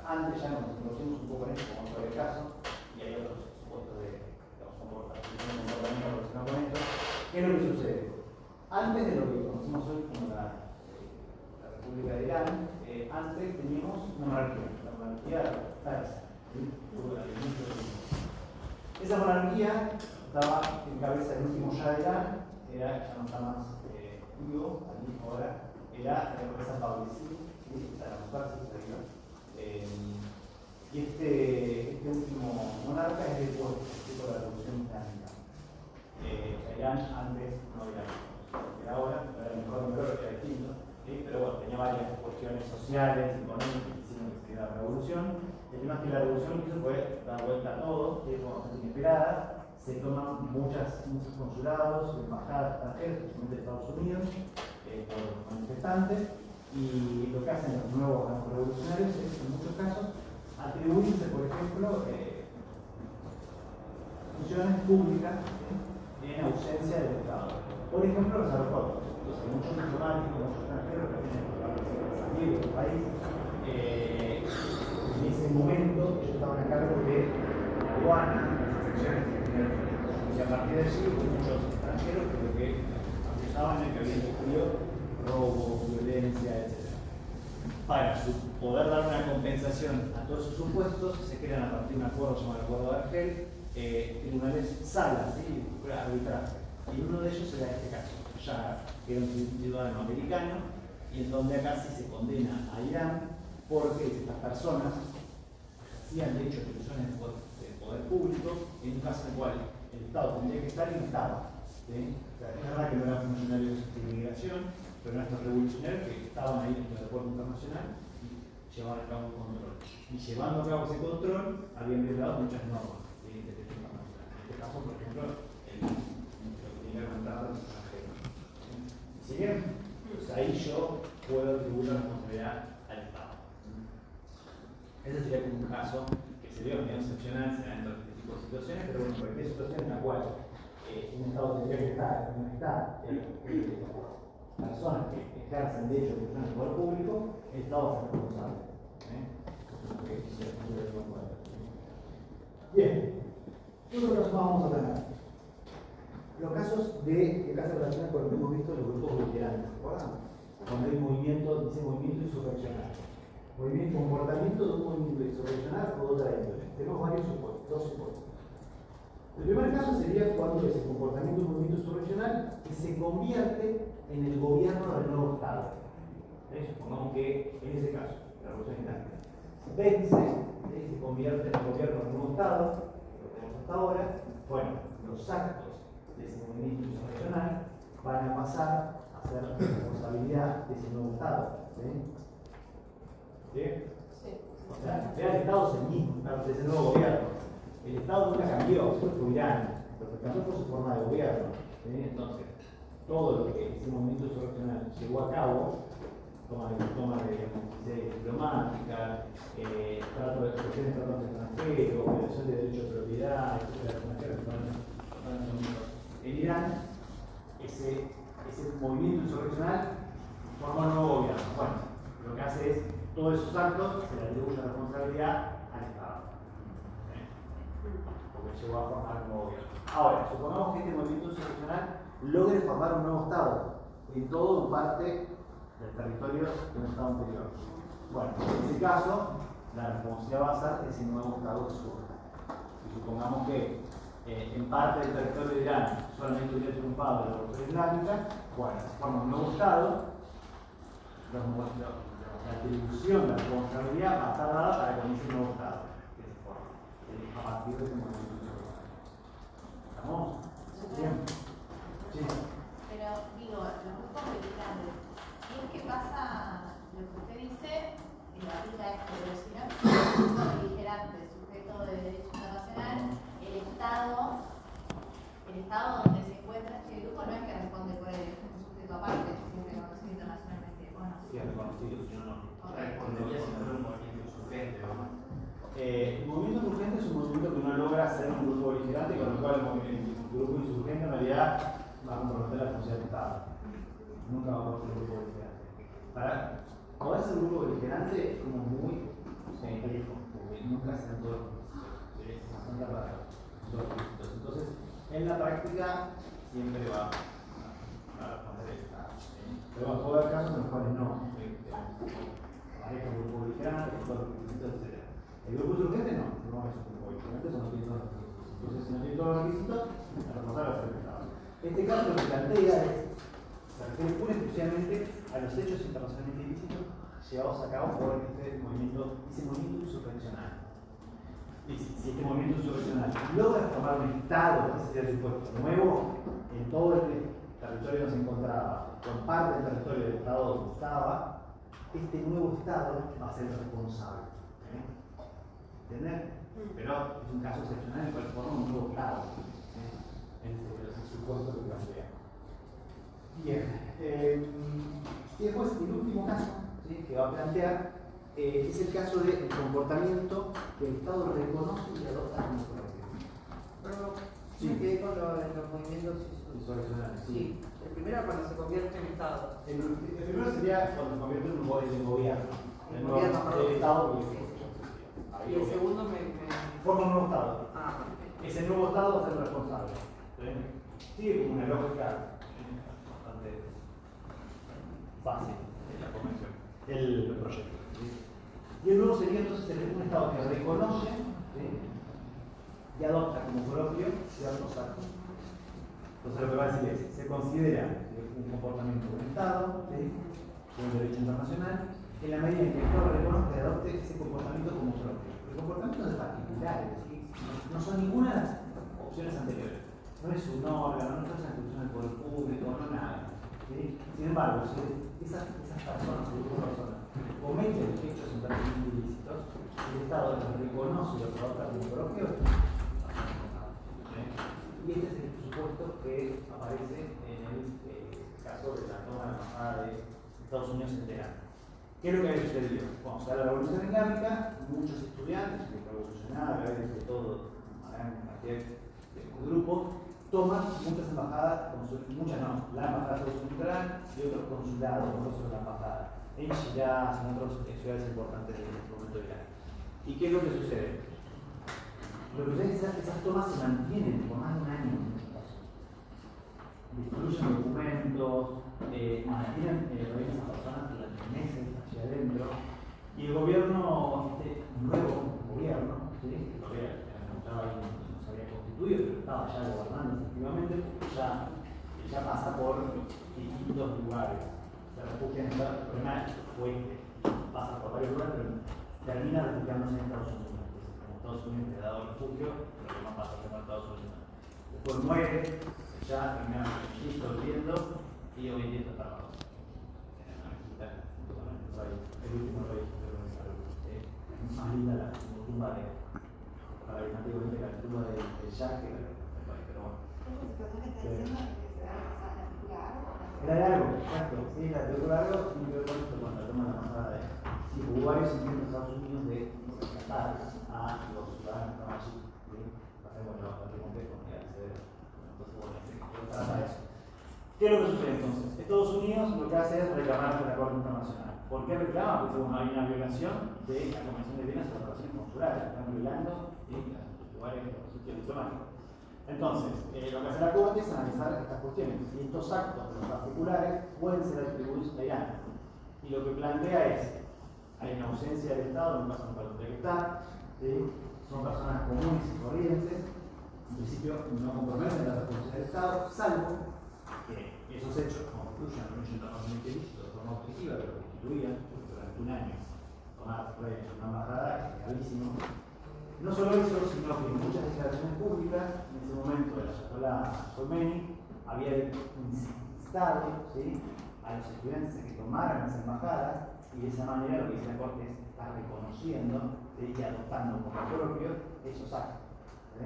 antes ya nos conocimos un poco en esto, vamos a ver el caso, y hay otros supuestos de comportamiento relacionado con esto. ¿Qué es lo que sucede? Antes de lo que conocemos hoy como la República de Irán, antes teníamos una monarquía, la monarquía persa. Esa monarquía estaba en cabeza del último Shah de Irán, ya no está más vivo, ahora era Reza Pahlaví, Saddam Hussein, y este último monarca es después de la Revolución Islámica. Irán antes no era ahora, era mejor, era distinto, ¿sí? Pero bueno, tenía varias cuestiones sociales, económicas que hicieron que se diera la revolución. El tema es que la revolución lo que hizo fue dar vuelta a todo, que es bastante inesperada. Se toman muchos consulados, embajadas extranjeras, especialmente de Estados Unidos, por manifestantes, y lo que hacen los nuevos revolucionarios es, en muchos casos, atribuirse, por ejemplo, funciones públicas en ausencia del Estado. Por ejemplo, los aeropuertos. Entonces, muchos diplomáticos, muchos extranjeros que tienen que salir del país, en ese momento ellos estaban a cargo de la aduana, las inspecciones que tenían. Y a partir de allí, muchos extranjeros que acusaban de que habían sufrido robo, violencia, etc. Para poder dar una compensación a todos esos supuestos, se crean a partir de un acuerdo llamado el Acuerdo de Argel, tribunales salas, ¿sí? Arbitraje. Y uno de ellos era este caso, ya que era un ciudadano americano, y en donde acá sí se condena a Irán porque estas personas hacían de hecho atribuciones de poder público en un caso en el cual el Estado tendría que estar y no estaba. ¿Sí? O sea, es verdad que no eran funcionarios de inmigración, pero eran estos revolucionarios que estaban ahí en el aeropuerto internacional y llevaban a cabo un control. Y llevando a cabo ese control, habían violado muchas normas de derecho internacional. En este caso, por ejemplo, lo que tiene que contar a los extranjeros. ¿Sí bien? Pues ahí yo puedo atribuir la responsabilidad al Estado. Ese sería como un caso que se dio, que no excepcional, se da dentro de este tipo de situaciones, pero bueno, cualquier situación en la cual un Estado tendría que estar, no está, personas que ejercen de hecho funciones de poder público, el Estado es responsable. Bien, ¿qué otros casos vamos a tener? Los casos de casos relacionados con lo que hemos visto en los grupos beligerantes, ¿recuerdan? Cuando hay movimiento, dice movimiento insurreccional. Comportamiento de un movimiento insurreccional o de otra índole. Tenemos varios supuestos, dos supuestos. El primer caso sería cuando ese comportamiento de un movimiento insurreccional se convierte en el gobierno del nuevo Estado. Supongamos que en ese caso la revolución islámica. Vence, se convierte en el gobierno de un nuevo Estado, lo que tenemos hasta ahora. Bueno, los actos de ese movimiento insurreccional van a pasar a ser responsabilidad de ese nuevo Estado. ¿Sí? ¿Sí? Sí. O sea, el Estado es el mismo, es el nuevo gobierno. El Estado nunca cambió, siempre fue Irán, pero cambió por su forma de gobierno. ¿Sí? Entonces, todo lo que ese movimiento insurreccional llevó a cabo, toma de diplomática, trato de expresiones de tratados extranjeros, violación de derechos de propiedad, etcétera, en Irán, ese movimiento insurreccional forma un nuevo gobierno. Bueno, lo que hace es, todos esos actos se le atribuye la responsabilidad al Estado. Porque llegó a formar un nuevo gobierno. Ahora, supongamos que este movimiento insurreccional logre formar un nuevo Estado, en todo o parte del territorio de un Estado anterior. Bueno, en ese caso, la responsabilidad va a ser ese nuevo Estado que surja. Y supongamos que en parte del territorio de Irán solamente hubiera triunfado la revolución islámica, bueno, se forma un nuevo Estado, la atribución de la responsabilidad va a estar dada para que comience un nuevo Estado que se forma a partir de ese movimiento insurreccional. ¿Estamos? Bien. Sí. Pero digo, los grupos beligerantes, si es que pasa lo que usted dice, en la aplica esto, pero si no es un grupo beligerante, sujeto de derecho internacional, el Estado donde se encuentra este grupo no es que responde por él, es un sujeto aparte, es reconocido internacionalmente, ¿o no? Sí, reconocido, si no, no. Respondería si fuera un movimiento insurgente, ¿no? El movimiento insurgente es un movimiento que no logra ser un grupo beligerante, con lo cual el grupo insurgente en realidad va a comprometer la función del Estado. Nunca va a poder ser un grupo beligerante. Para poder ser un grupo beligerante es como muy complejo, porque nunca se dan todos los requisitos. Es bastante raro. Entonces, en la práctica siempre va a responder el Estado. Pero bueno, puede haber casos en los cuales no. Hay un grupo beligerante, con todos los requisitos, etc. El grupo insurgente no es un grupo beligerante, eso no tiene todos los requisitos. Entonces, si no tiene todos los requisitos, la responsable va a ser el Estado. Este caso lo que plantea se refiere pura y exclusivamente a los hechos internacionalmente ilícitos llevados a cabo por ese movimiento insurreccional. Y si este movimiento insurreccional logra formar un Estado, ese sería el supuesto nuevo, en todo el territorio donde se encontraba, con parte del territorio del Estado donde estaba, este nuevo Estado va a ser el responsable. ¿Entender? Pero es un caso excepcional en el cual forma un nuevo Estado. Ese es el supuesto que plantea. Bien. Y después, el último caso, ¿sí?, que va a plantear es el caso del comportamiento que el Estado reconoce y adopta como propio. Pero Sí. me quedé con los movimientos Insurreccionales, Sí. El primero cuando se convierte en Estado. El primero sería cuando se convierte en un gobierno. El gobierno, perdón. El Estado. Sí, sí. Ahí Y el gobierno. segundo Forma un nuevo Estado. Ah, Ese nuevo Estado va a ser responsable. Sigue como una lógica bastante fácil en la convención, el proyecto. ¿Sí? Y el nuevo sería entonces un Estado que reconoce, ¿sí?, y adopta como propio ciertos actos. Entonces lo que va a decir es, se considera un comportamiento de un Estado, ¿sí?, de un derecho internacional, en la medida en que el Estado reconozca y adopte ese comportamiento como propio. El comportamiento es particular, es decir, no son ninguna de las opciones anteriores. No es un órgano, no es una institución del poder público, no nada. ¿Sí? Sin embargo, si esas personas, grupos de personas, cometen hechos internacionalmente ilícitos, el Estado los reconoce y los adopta como propios. Y este es el supuesto que aparece en el caso de la toma de la embajada de Estados Unidos en Teherán. ¿Qué es lo que había sucedido? Cuando se da la Revolución Islámica, muchos estudiantes, revolucionarios, de todo, gran cantidad de grupos, toman muchas embajadas, muchas no, la embajada de Estados Unidos y otros consulados, otros de la embajada, en Shiraz, en otras ciudades importantes del momento de Irán. ¿Y qué es lo que sucede? Lo que sucede es que esas tomas se mantienen por más de un año. Destruyen documentos, mantienen a esas personas durante meses hacia adentro. Y el gobierno, este nuevo gobierno, ¿sí?, que todavía no se había constituido, pero estaba ya gobernando efectivamente, porque ya pasa por distintos lugares. Se refugia en el problema fue este. Va pasa por varios lugares, pero termina refugiándose en Estados Unidos. Como Estados Unidos le ha dado refugio, pero que no pasa por Estados Unidos. Después muere, ya termina volviendo y hoy en día está trabajando. El último rey, más linda la tumba de, para el antiguamente la tumba de Jack, que pero bueno. Era largo, exacto. Sí, la película largo tiene que ver con esto, con la toma de la embajada de. Sí, hubo varios intentos de Estados Unidos de rescatar a los ciudadanos que estaban allí. Bueno, lo conté con que acceder. Entonces, bueno, se trata de eso. ¿Qué es lo que sucede entonces? Estados Unidos lo que hace es reclamar ante la Corte Internacional. ¿Por qué reclama? Porque según hay una violación de la Convención de Viena sobre las relaciones consulares. Están violando los lugares de los sitios diplomáticos. Entonces, lo que hace la Corte es analizar estas cuestiones. Si estos actos de los particulares pueden ser atribuidos a Irán. Y lo que plantea es, hay una ausencia del Estado, en un caso no tendría que estar, ¿sí? Son personas comunes y corrientes, en principio no comprometen la responsabilidad del Estado, salvo que esos hechos constituyan un hecho internacionalmente ilícito de forma objetiva, pero que constituían durante un año tomar una embajada, es gravísimo. No solo eso, sino que en muchas declaraciones públicas, en ese momento de la Ayatollah Khomeini, había instado, ¿sí?, a los estudiantes a que tomaran las embajadas, y de esa manera lo que dice la Corte es estar reconociendo, ¿sí?, y adoptando como propio esos actos. ¿Sí?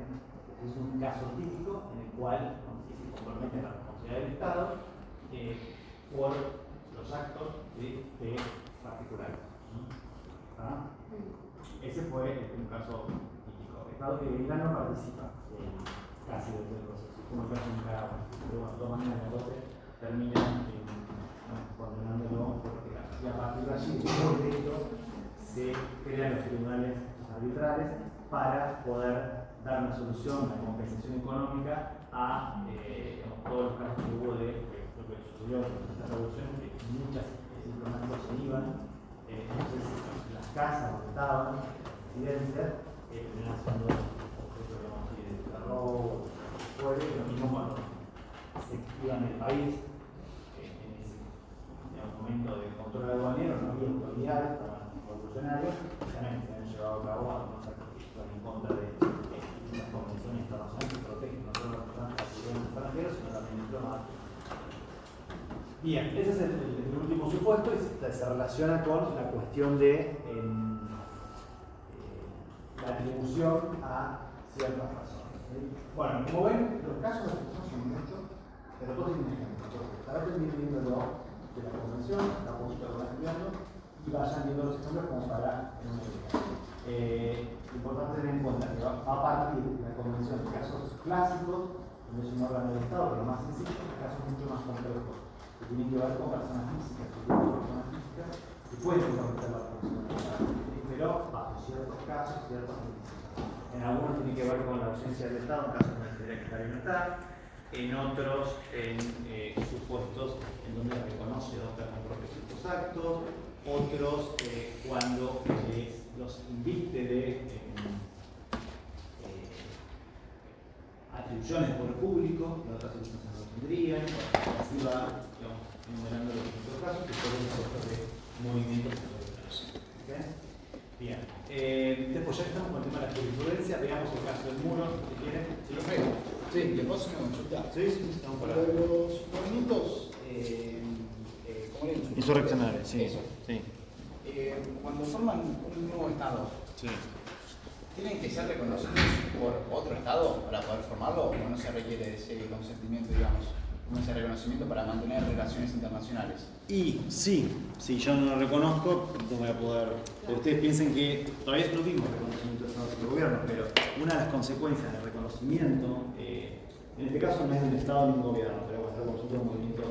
Es un caso típico en el cual se compromete la responsabilidad del Estado por los actos de particulares. ¿Ah? Ese fue un caso típico. Irán no participa casi desde el proceso, como el caso de Nicaragua. Pero bueno, de todas maneras la Corte termina condenándolo porque a partir de allí, de hecho, se crean los tribunales arbitrales para poder dar una solución, una compensación económica a todos los casos que hubo de lo que sucedió en esta revolución, que muchas diplomáticas se iban, entonces las casas donde estaban, residencias, terminan siendo objeto de robo, lo mismo cuando se iban del país, en ese momento de control aduanero no había autoridades, estaban revolucionarios, también se han llevado a cabo algunos actos que iban en contra de las convenciones internacionales que protegen no solo a las personas que acuden extranjeros, sino también diplomáticos. Bien, ese es el último supuesto y se relaciona con la cuestión de la atribución a ciertas personas. ¿Sí? Bueno, como ven, los casos de atribución son muchos, pero todos tienen ejemplos. Estará aprendiendo de la convención, la música que van estudiando, y vayan viendo los ejemplos como para importante tener en cuenta que va a partir de la convención de casos clásicos, donde es un órgano del Estado, pero más sencillo, de casos mucho más complejos, que tienen que ver con personas físicas, que pueden comprometer la funcionalidad, pero bajo ciertos casos, ciertos requisitos. En algunos tiene que ver con la ausencia del Estado, en casos donde tendría que estar y no estar, en otros en supuestos en donde reconoce o adopta con propios ciertos actos, otros cuando los inviste de atribuciones por el público, y otras atribuciones no lo tendrían, así va, digamos, enumerando los distintos casos que pueden ser de movimientos autoritarios. ¿Okay? Bien, después ya estamos con el tema de la jurisprudencia, veamos el caso del muro, si quieren. Sí, le paso una consulta. Sí, estamos por ahí. Los movimientos, ¿cómo le digo? Insurreccionales, sí. Eso. Sí. Cuando forman un nuevo Estado, Sí. ¿tienen que ser reconocidos por otro Estado para poder formarlo o no se requiere de ese consentimiento, digamos, ese reconocimiento para mantener relaciones internacionales? Y sí, yo no lo reconozco, no voy a poder. Ustedes piensen que todavía no vimos reconocimiento de Estados y gobierno, pero una de las consecuencias del reconocimiento, en este caso no es del Estado ni un gobierno, pero va a ser por un movimiento,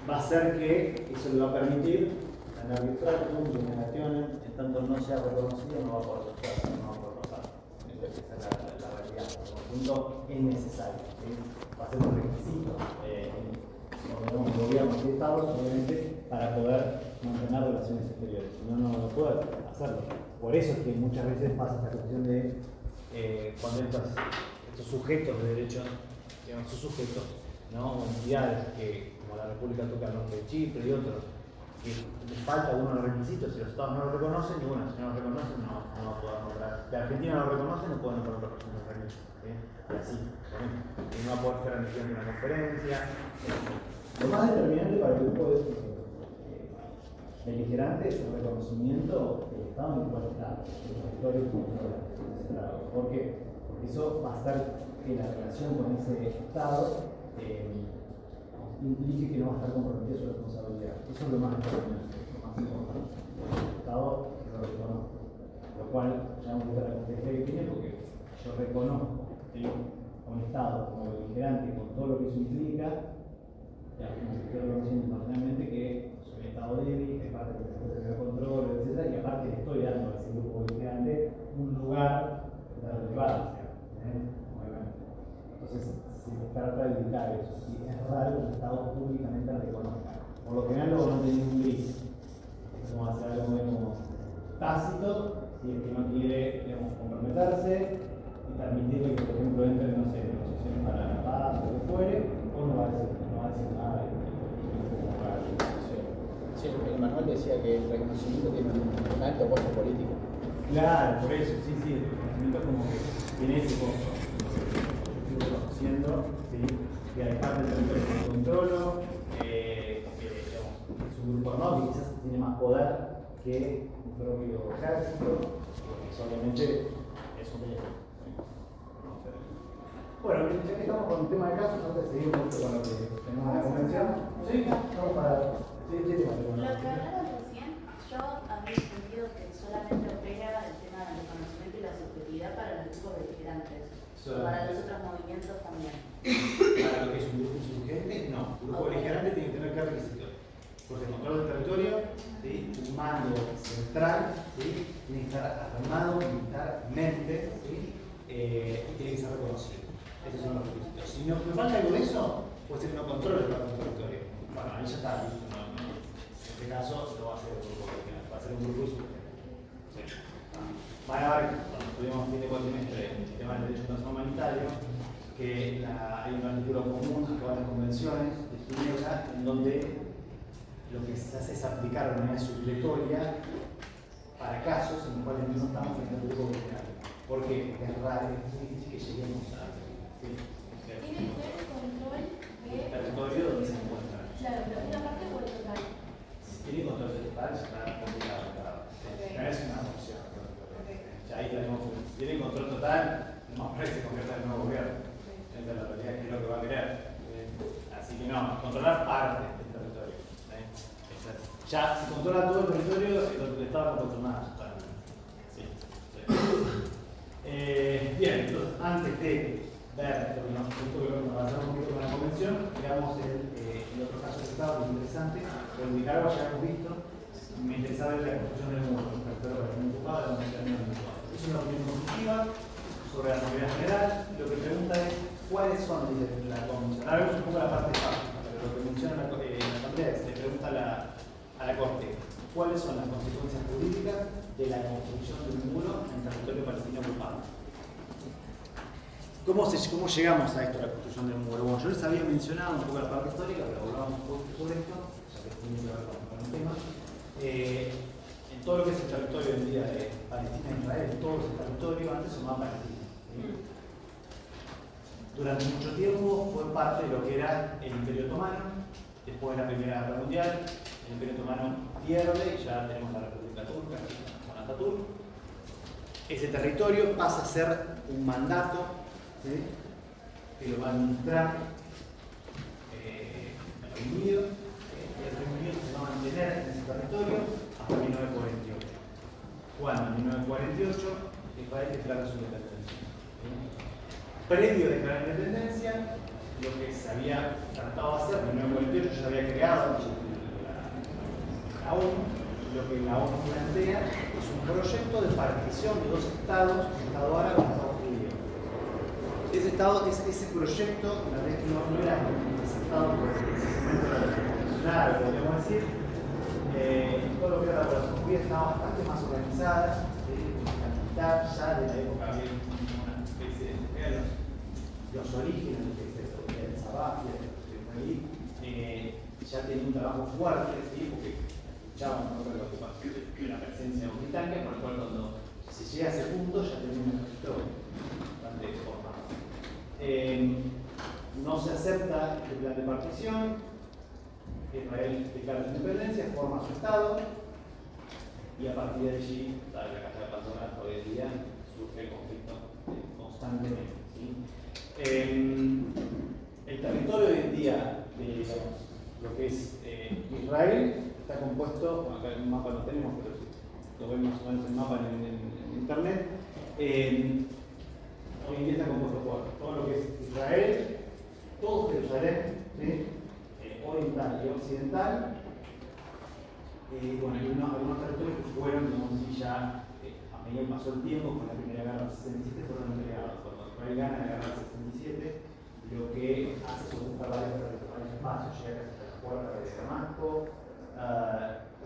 va a ser que eso le va a permitir tener arbitratos, generaciones, en tanto no sea reconocido, no va a poder ser, no va a poder pasar. Esa es la realidad. El conjunto es necesario, ¿sí? Va a ser un requisito. Los gobiernos y estados, obviamente, para poder mantener relaciones exteriores. Si no, no pueden hacerlo. Por eso es que muchas veces pasa esta cuestión de cuando estos sujetos de derecho, digamos, sus sujetos, ¿no? O entidades que, como la República Turca del Norte de Chipre y otros, que les falta uno de los requisitos, si los estados no lo reconocen, y bueno, si no lo reconocen, no va a poder nombrar. Si Argentina no lo reconoce, no pueden nombrar otra persona de requisitos. Y así, y no va a poder ser admitido en una conferencia. Lo más determinante para el grupo de beligerantes es el reconocimiento del Estado en el cual está, el territorio que controla ese Estado. ¿Por qué? Porque eso va a hacer que la relación con ese Estado implique que no va a estar comprometida su responsabilidad. Eso es lo más determinante, lo más importante. El Estado lo reconoce. Lo cual ya me gusta la complejidad que tiene porque yo reconozco a un Estado como beligerante con todo lo que eso implica, ya como que estoy reconociendo internacionalmente que soy un Estado débil, que parte de tener control, etc. Y aparte le estoy dando a ese grupo beligerante un lugar de relevancia, obviamente. Entonces se trata de evitar eso. Y es raro que el Estado públicamente reconozca. Por lo general luego no tiene un gris. Es como hacer algo como tácito, si es que no quiere, digamos, comprometerse y permitirle que, por ejemplo, entre, no sé, negociaciones para la paz o lo que fuere, o no va a decir nada. Sí, el manual decía que el reconocimiento tiene un alto costo político. Claro, por eso, sí, el reconocimiento como que tiene ese costo. Yo estoy reconociendo, ¿sí? Que hay parte del territorio que yo controlo, digamos, es un grupo armado que quizás tiene más poder que un propio ejército, porque obviamente es un peligro. Bueno, ya que estamos con el tema de casos, antes de seguir un poquito con lo que tenemos en la convención. Sí, vamos para. Lo que hablaron recién, yo había entendido que solamente opera el tema del reconocimiento y la subjetividad para los grupos beligerantes. Para los otros movimientos también. Para lo que es un grupo insurgente, no. Un grupo beligerante tiene que tener qué requisitos. Porque el control del territorio, ¿sí? Un mando central, ¿sí? Tiene que estar armado militarmente, ¿sí? Y tiene que ser reconocido. Esos son los requisitos. Si no me falta algo de eso, puede ser que no controle el territorio. Bueno, ahí ya está listo. En este caso no va a ser un grupo beligerante, va a ser un grupo insurgente. ¿Sí? Van a ver, cuando estuvimos fin de cuatrimestre el tema del derecho internacional humanitario, que hay un artículo común a todas las convenciones de Ginebra en donde lo que se hace es aplicar de manera supletoria para casos en los cuales no estamos frente al grupo beligerante. Porque es raro, es muy difícil que lleguemos a. ¿Sí? Tiene que ser control de. El territorio donde se encuentra. Claro, pero una parte o el total. Si tiene control del total, está complicado. No es una opción. Ya ahí tenemos. Si tiene control total, no más parece convertir en un nuevo gobierno. Esa es la realidad, que es lo que va a querer. Así que no, controlar parte del territorio. Ya, si controla todo el territorio, el Estado no controla nada. Sí. Bien, entonces, antes de ver lo que nos avanzamos un poquito con la convención, veamos el otro caso de Estado, que es interesante. El de Nicaragua ya hemos visto. Me interesaba ver la construcción del muro, el territorio que está ocupado, la comunidad ocupado. Es una opinión consultiva sobre la seguridad general. Lo que pregunta es cuáles son la convención. Ahora vemos un poco la parte fáctica, pero lo que menciona la asamblea es, le pregunta a la Corte cuáles son las consecuencias jurídicas de la construcción de un muro en territorio palestino ocupado. ¿Cómo llegamos a esto, a la construcción del muro? Bueno, yo les había mencionado un poco la parte histórica, pero volvamos un poco sobre esto, ya que tiene que ver con el tema. En todo lo que es el territorio hoy en día de Palestina e Israel, todo ese territorio antes se llamaba Palestina. ¿Sí? Durante mucho tiempo fue parte de lo que era el Imperio Otomano. Después de la Primera Guerra Mundial, el Imperio Otomano pierde y ya tenemos la República Turca con Atatürk. Ese territorio pasa a ser un mandato, ¿sí? Que lo va a administrar el Reino Unido. El Reino Unido se va a mantener en ese territorio hasta 1948. Cuando en 1948 Israel declara su independencia. ¿Sí? Previo a declarar la independencia, lo que se había tratado de hacer en 1948, ya había creado la ONU. Lo que la ONU plantea es un proyecto de partición de dos estados, un estado árabe y un estado judío. Ese proyecto, la vez que no era aceptado por ese segmento internacional, podríamos decir, todo lo que era la población judía estaba bastante más organizada, la mitad ya de la época había una especie de los orígenes de Sabah, de ahí, ya tenía un trabajo fuerte, ¿sí? Porque escuchaban de la ocupación de la presencia británica, por lo cual cuando se llega a ese punto ya tenemos un registro bastante formado. No se acepta el plan de partición, Israel declara su independencia, forma su Estado, y a partir de allí, la caja de Pandora hoy en día surge el conflicto constantemente. ¿Sí? El territorio hoy en día de lo que es Israel está compuesto, bueno, acá en el mapa lo tenemos, pero lo vemos más o menos en el mapa en internet. Hoy en día está compuesto por todo lo que es Israel, todo Jerusalén, ¿sí? Oriental y occidental. Bueno, hay algunos territorios que fueron, digamos así, ya a medida que pasó el tiempo, con la primera guerra del 67, fueron entregados. Cuando Israel gana la guerra del 67, lo que hace es ocupar varios espacios, llega hasta la puerta de Damasco,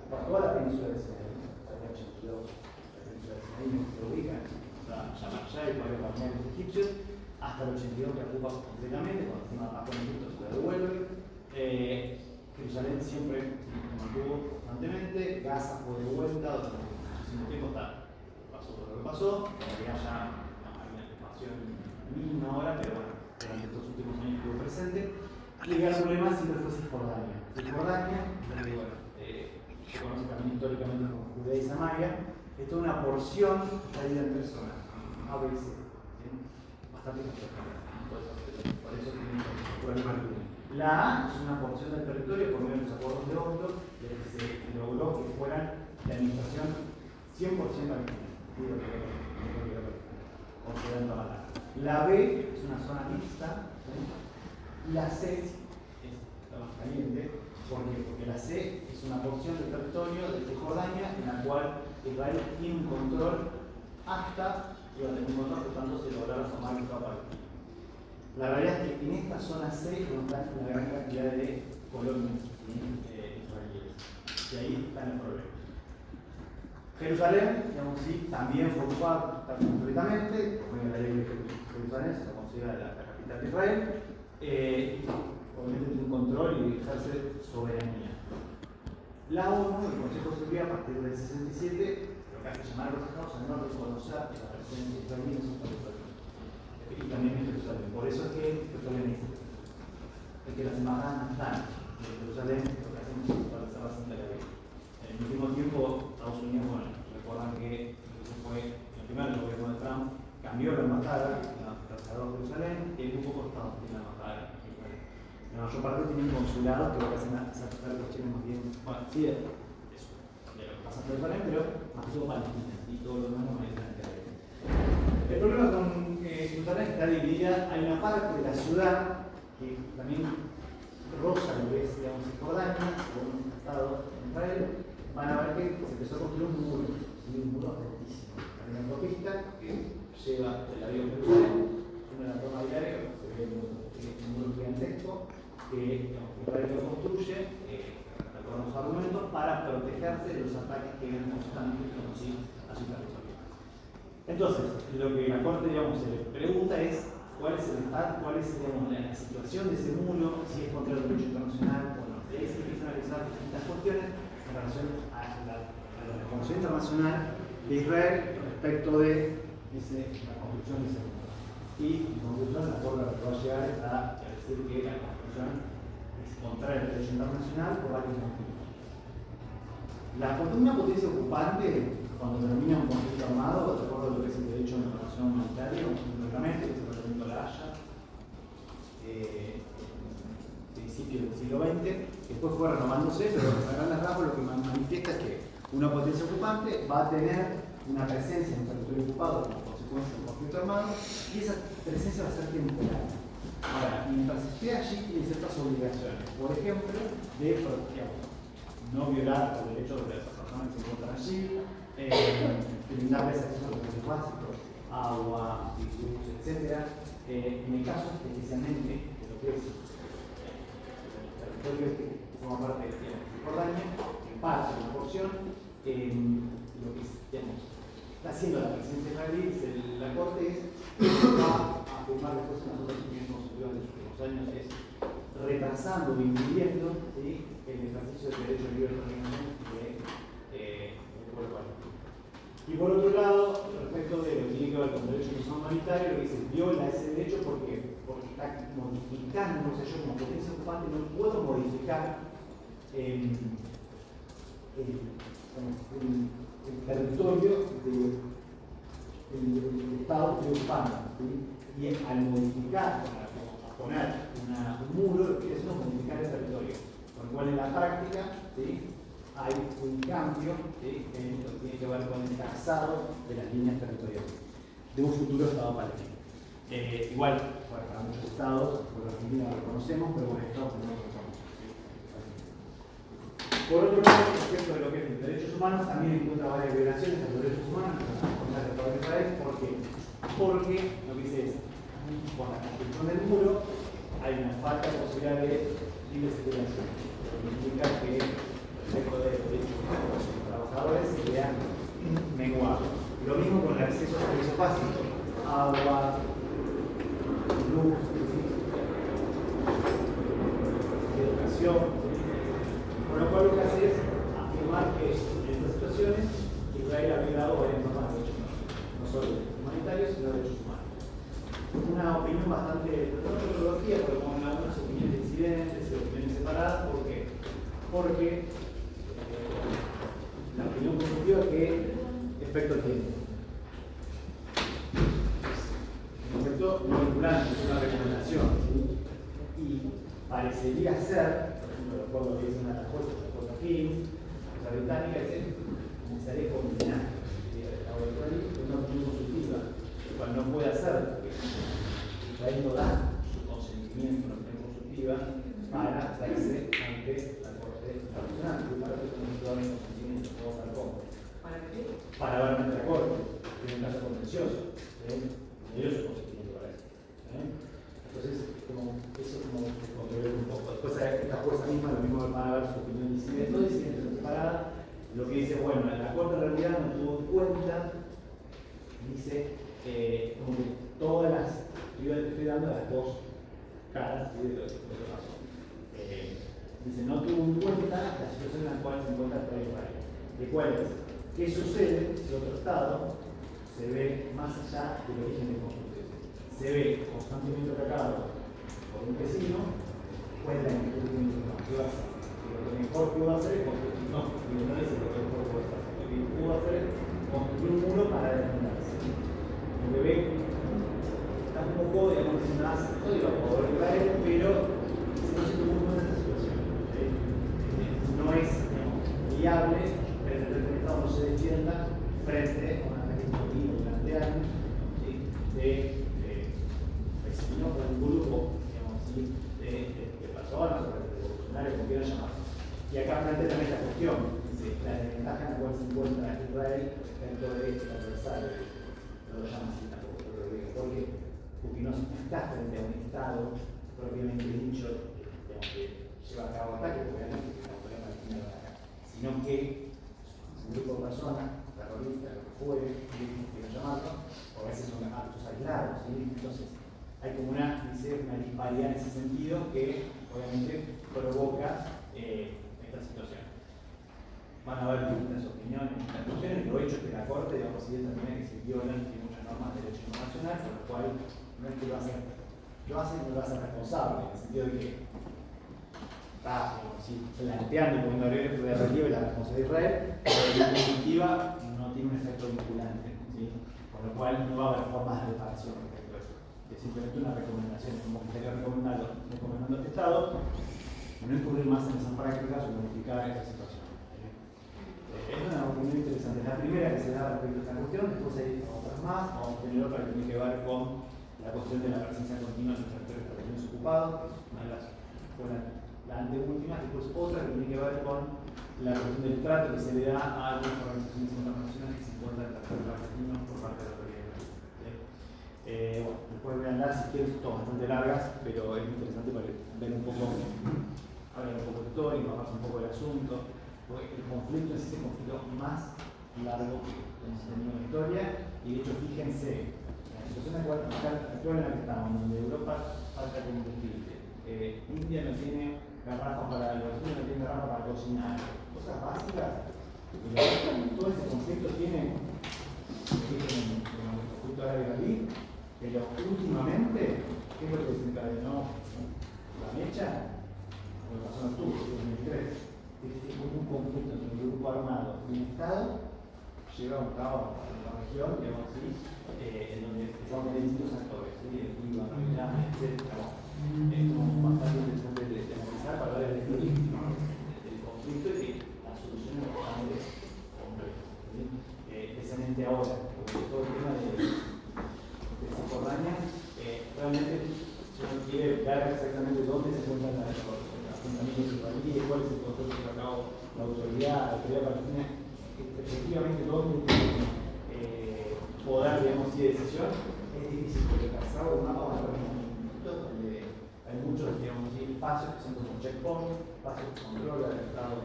por toda la península de Sinaí, hasta el 82, la península de Sinaí no se ubica, Yamarjá y varios balnearios egipcios, hasta el 82 que ocupa completamente, cuando encima bajo el Egipto se lo devuelve. Jerusalén siempre se mantuvo constantemente, Gaza fue devuelta durante muchísimo tiempo, pasó por lo que pasó, en realidad ya hay una expansión mínima ahora, pero bueno, durante estos últimos años estuvo presente. Y el gran problema siempre fue Cisjordania. Cisjordania, donde bueno, se conoce también históricamente como Judea y Samaria, es toda una porción que está dividida en tres zonas, A, B y C. Bastante compleja. Por eso tiene un problema que tiene. La A es una porción del territorio por medio de los acuerdos de Oslo, de que se logró que fueran de administración 100% palestina. La B es una zona mixta, ¿sí? Y la C es la más caliente. ¿Por qué? Porque la C es una porción del territorio de Cisjordania en la cual Israel tiene un control hasta, iba a tener un control, por tanto se lograron tomar el Estado palestino. La realidad es que en esta zona C no está una gran cantidad de colonias israelíes. Y ahí está el problema. Jerusalén, digamos así, también fue ocupada completamente, por la ley de Jerusalén, se lo considera la capital de Israel, obviamente tiene un control y ejerce soberanía. La ONU, el Consejo de Seguridad, a partir del 67, lo que hace llamar a los Estados a no reconocer la presencia israelí en sus territorios. Y también en Jerusalén. Por eso es que Jerusalén es que las embajadas no están en Jerusalén, lo que hacemos es establecer la cinta de la ley. En el último tiempo, Estados Unidos, bueno, recuerdan que fue el primer gobierno de Trump, cambió la embajada, la trasladó a Jerusalén, y hay muy pocos estados que tienen la embajada en Jerusalén. La mayor parte tienen consulados que lo que hacen es aceptar cuestiones más bien, bueno, sí, de lo que pasa en Jerusalén, pero más que todo Palestina, y todo lo demás no manejan en la ley. El problema con Jerusalén está dividida, hay una parte de la ciudad que también roza lo que es, digamos, Cisjordania, o un estado en Israel, van a ver que se empezó a construir un muro altísimo. Hay una autopista que lleva del avión de Jerusalén, una de las toma diaria, se ve un muro gigantesco, que Israel lo construye con los argumentos para protegerse de los ataques que ven constantes a su territorio. Entonces, lo que la Corte, digamos, se le pregunta es cuál es digamos, la situación de ese muro, si es contra el derecho internacional o no. Y ahí se empiezan a analizar distintas cuestiones en relación a la reconocimiento internacional de Israel respecto de la construcción de ese muro. Y en conclusión, la Corte lo que va a llegar es a decir que la construcción es contraria al derecho internacional por varios motivos. Una potencia ocupante, cuando termina un conflicto armado, de acuerdo a lo que es el derecho internacional humanitario, un reglamento que es el reglamento de la Haya, principios del siglo XX, que después fue renovándose, pero a grandes rasgos lo que manifiesta es que una potencia ocupante va a tener una presencia en un territorio ocupado como consecuencia del conflicto armado, y esa presencia va a ser temporal. Ahora, mientras esté allí, tiene ciertas obligaciones, por ejemplo, de no violar los derechos de las personas que se encuentran allí, brindarles acceso a los servicios básicos, agua, luz, etc. En el caso especialmente de lo que es el territorio que forma parte de Cisjordania, en parte, en porción, lo que está haciendo la presencia israelí, la Corte es va a afirmar después en las otras opiniones constitucionales de los últimos años, es retrasando o impidiendo, ¿sí?, el ejercicio del derecho de libre determinación de Y por otro lado, respecto de lo que tiene que ver con derechos humanitarios, lo que dice viola ese derecho porque está modificando, o sea, yo como potencia ocupante no puedo modificar el territorio del Estado que estoy ocupando, ¿sí? Y al modificar, a poner un muro, lo que es modificar el territorio. Con lo cual en la práctica, ¿sí?, hay un cambio, ¿sí?, en lo que tiene que ver con el trazado de las líneas territoriales de un futuro Estado palestino. Igual, bueno, para muchos estados, por Argentina lo reconocemos, pero por estados no lo reconocemos. Por otro lado, respecto de lo que es los derechos humanos, también encuentra varias violaciones de los derechos humanos con la República de Israel. ¿Por qué? Porque lo que dice es, por la construcción del muro, hay una falta de posibilidad de libre circulación. Lo que implica que el efecto de derechos humanos de los trabajadores se vean menguados. Lo mismo con el acceso a servicios básicos, agua, luz, educación. Por lo cual lo que hace es afirmar que en estas situaciones Israel ha violado varias normas de derechos humanos, no solo humanitarios, sino derechos humanos. Una opinión bastante, no metodología, pero con algunas opiniones disidentes y opiniones separadas. ¿Por qué? Porque la opinión positiva que efecto tiene. El efecto no vinculante, es una recomendación, ¿sí? Y parecería ser, por ejemplo, de acuerdo a lo que dice una de las juezas, la jueza Kings, la británica, es necesario combinar la autoridad con una opinión consultiva, lo cual no puede hacer, porque Israel no da su consentimiento a una opinión consultiva para hacerse ante la Corte Internacional, y para eso no se da el consentimiento, no va a dar cómo. ¿Para qué? Para ver ante la Corte, en un caso contencioso. Ellos su consentimiento para eso. Entonces, eso como controlar un poco. Después, esta jueza misma, lo mismo van a ver su opinión disidente, no disidente, separada. Lo que dice, bueno, la Corte en realidad no tuvo en cuenta, dice, como que todas las, yo estoy dando las dos caras, ¿sí?, de lo que pasó. Dice, no tuvo en cuenta la situación en la cual se encuentra el país Israel. ¿De cuál es? ¿Qué sucede si otro Estado se ve más allá del origen del conflicto? Se ve constantemente atacado por un vecino, cuenta en el último ¿qué va a hacer? Y lo mejor que va a hacer es construir, no es lo que mejor puede hacer. Lo que pudo hacer es construir un muro para defenderse. Lo que ve está un poco, digamos, más, no digo a favor de Israel, pero se nos siente un poco en esta situación. No es, digamos, viable que el Estado no se defienda frente a una mecanismo durante años, ¿sí?, de vecinos o un grupo, digamos, ¿sí?, de personas o de revolucionarios, como quieran llamarlo. Y acá plantea también la cuestión, dice, la desventaja en la cual se encuentra Israel dentro del adversario, no lo llama así tampoco, porque no está frente a un Estado propiamente dicho, digamos, que lleva a cabo ataques, porque no es que la autoridad palestina lo haga, sino que un grupo de personas, terroristas, lo que fuere, quiero llamarlo, o a veces son actos aislados, ¿sí? Entonces hay como una disparidad en ese sentido que obviamente provoca esta situación. Van a haber distintas opiniones, distintas cuestiones. Lo hecho es que la Corte, digamos, si determina que se violan muchas normas de derecho internacional, por lo cual no es que lo hace y no lo hace responsable, en el sentido de que está, sí, planteando y poniendo de relieve la responsabilidad de Israel, pero en definitiva no tiene un efecto vinculante, ¿sí? Por lo cual no va a haber formas de reparación respecto a eso. Es simplemente una recomendación, como que estaría recomendando al Estado no incurrir más en esas prácticas o modificar esta situación. Es una opinión interesante. La primera que se da respecto a esta cuestión, después hay otras más. Vamos a tener otra que tiene que ver con la cuestión de la presencia continua en los territorios palestinos ocupados, una de las fue la anteúltima, después otra que tiene que ver con la cuestión del trato que se le da a algunas organizaciones internacionales que se encuentran en territorios palestinos por parte de la autoridad. Bueno, después veanlas si quieren, son bastante largas, pero es interesante para ver un poco, hablar un poco de historia, bajarse un poco del asunto, porque el conflicto es el conflicto más largo que hemos tenido en la historia, y de hecho fíjense, la situación actual en la que estamos, donde Europa falta combustible, India no tiene garrafas para los niños, no tiene garrafas para cocinar, cosas básicas, y todo ese conflicto tiene existe en el conflicto árabe-israelí, pero últimamente, ¿qué es lo que desencadenó la mecha? Lo que pasó en octubre de 2003. Es un conflicto entre un grupo armado y un Estado lleva a un caos en la región, digamos así, en donde empezamos a tener distintos actores, ¿sí? El Líbano, Irán, etc. Es como bastante interesante de analizar para ver el origen del conflicto y que la solución es bastante compleja, ¿sí? Especialmente ahora, porque todo el tema de Cisjordania, realmente si uno quiere ver exactamente dónde se encuentran los asentamientos israelíes, cuál es el control que lleva a cabo la autoridad palestina, efectivamente dónde tiene poder, digamos, de decisión, es difícil porque pasado un mapa más donde hay muchos, digamos, espacios que son como checkpoints, espacios que controlan el Estado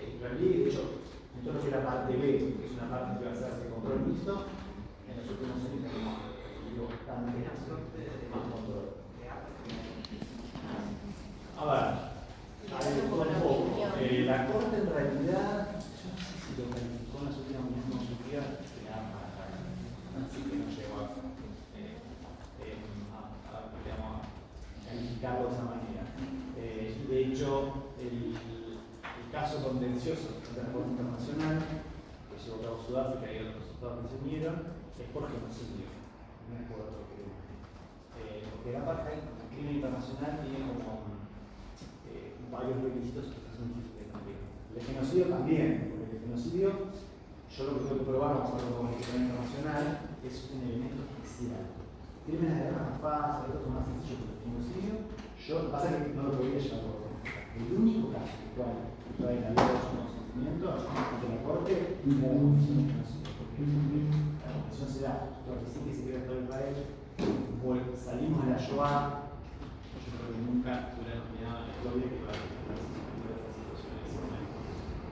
israelí. De hecho, en todo lo que es la parte B, que es una parte que va a ser de control mixto, en los últimos años tenemos bastante más control. A ver, la Corte en realidad, yo no sé si lo calificó en las últimas consultas, así que no llegó a calificarlo de esa manera. De hecho, el caso contencioso de la Corte Internacional, que llevó a cabo Sudáfrica y otros estados que se unieron, es por genocidio, no es por otro crimen. Porque el apartheid, el crimen internacional, tiene como varios requisitos que son difíciles de cumplir. El genocidio también, porque el genocidio, yo lo que tengo que probar, vamos a verlo como el crimen internacional, es un elemento especial. Crímenes de guerra más fácil, otros más sencillos, pero el genocidio, lo que pasa es que no lo podía llevar por cuenta. El único caso en el cual trae la ley de su consentimiento es que la Corte no da la confesión de genocidio, porque la confesión se da, porque sí que se queda todo el país, salimos de la Shoah. Yo creo que nunca hubiera imaginado en la historia que iba a haber una situación en ese momento.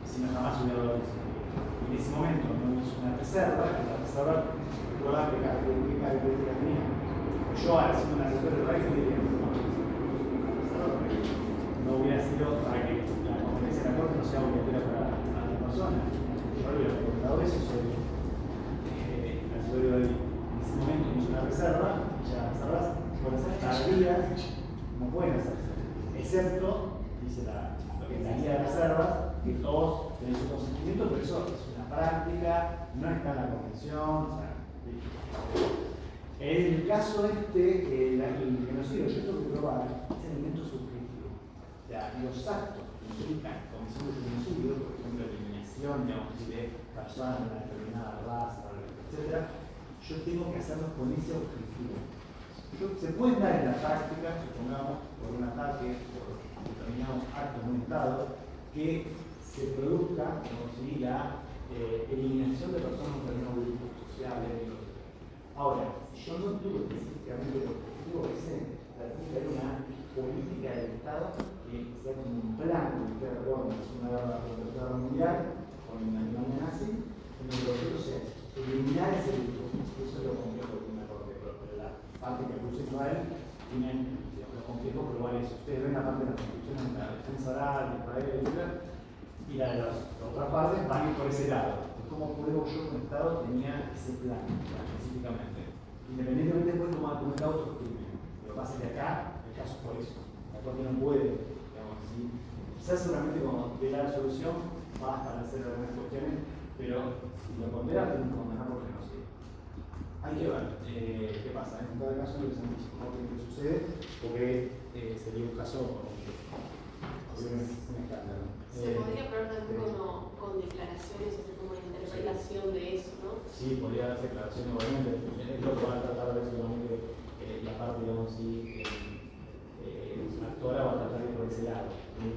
Si no, jamás hubiera dado eso. En ese momento no hizo una reserva, que la reserva recuerda que cada política tenía. Yo ahora siendo un asesor del rey diría no hubiera sido para que la competencia de la Corte no sea obligatoria para las personas. Yo hubiera preguntado eso sobre el asesor del rey. En ese momento hizo una reserva, y ya las reservas pueden ser tardías, no pueden hacerse, excepto, dice la guía de reservas, que todos tienen su consentimiento, pero eso es una práctica, no está en la convención. O sea, en el caso el genocidio, yo tengo que probar, es elemento subjetivo. O sea, los actos que implican comisión de genocidio, por ejemplo, eliminación, digamos, de personas de una determinada raza, etc., yo tengo que hacerlos con ese objetivo. Se puede dar en la práctica, supongamos, por un ataque, por determinados actos de un Estado, que se produzca, como si la eliminación de personas de determinados grupos sociales. Ahora, si yo no tuve específicamente el objetivo ese, tiene que haber una política del Estado que sea como un plan que usted recuerda en la Segunda Guerra Mundial, con la Alemania nazi, en el objetivo sea eliminar ese grupo. Eso es lo complejo de una Corte, pero la parte que acusa Israel tiene lo complejo probar eso. Ustedes ven la parte de las construcciones de la defensa oral, de Israel, etc. Y la de las otras partes van a ir por ese lado. ¿Cómo pruebo yo que un Estado tenía ese plan específicamente? Independientemente después de cómo documentar otros crímenes. Lo que pasa es que acá, el caso es por eso. La Corte no puede, digamos así. Quizás seguramente cuando dé la solución va a establecer algunas cuestiones, pero si lo condena, tiene que condenar por genocidio. Hay que ver qué pasa. En cada caso es interesantísimo qué sucede, porque sería un caso un escándalo. Se podría hablar también como con declaraciones, o sea, como interpretación de eso, ¿no? Sí, podría haber declaraciones, obviamente. Es lo que va a tratar de ver seguramente la parte, digamos así, actora va a tratar de ir por ese lado. ¿Sí?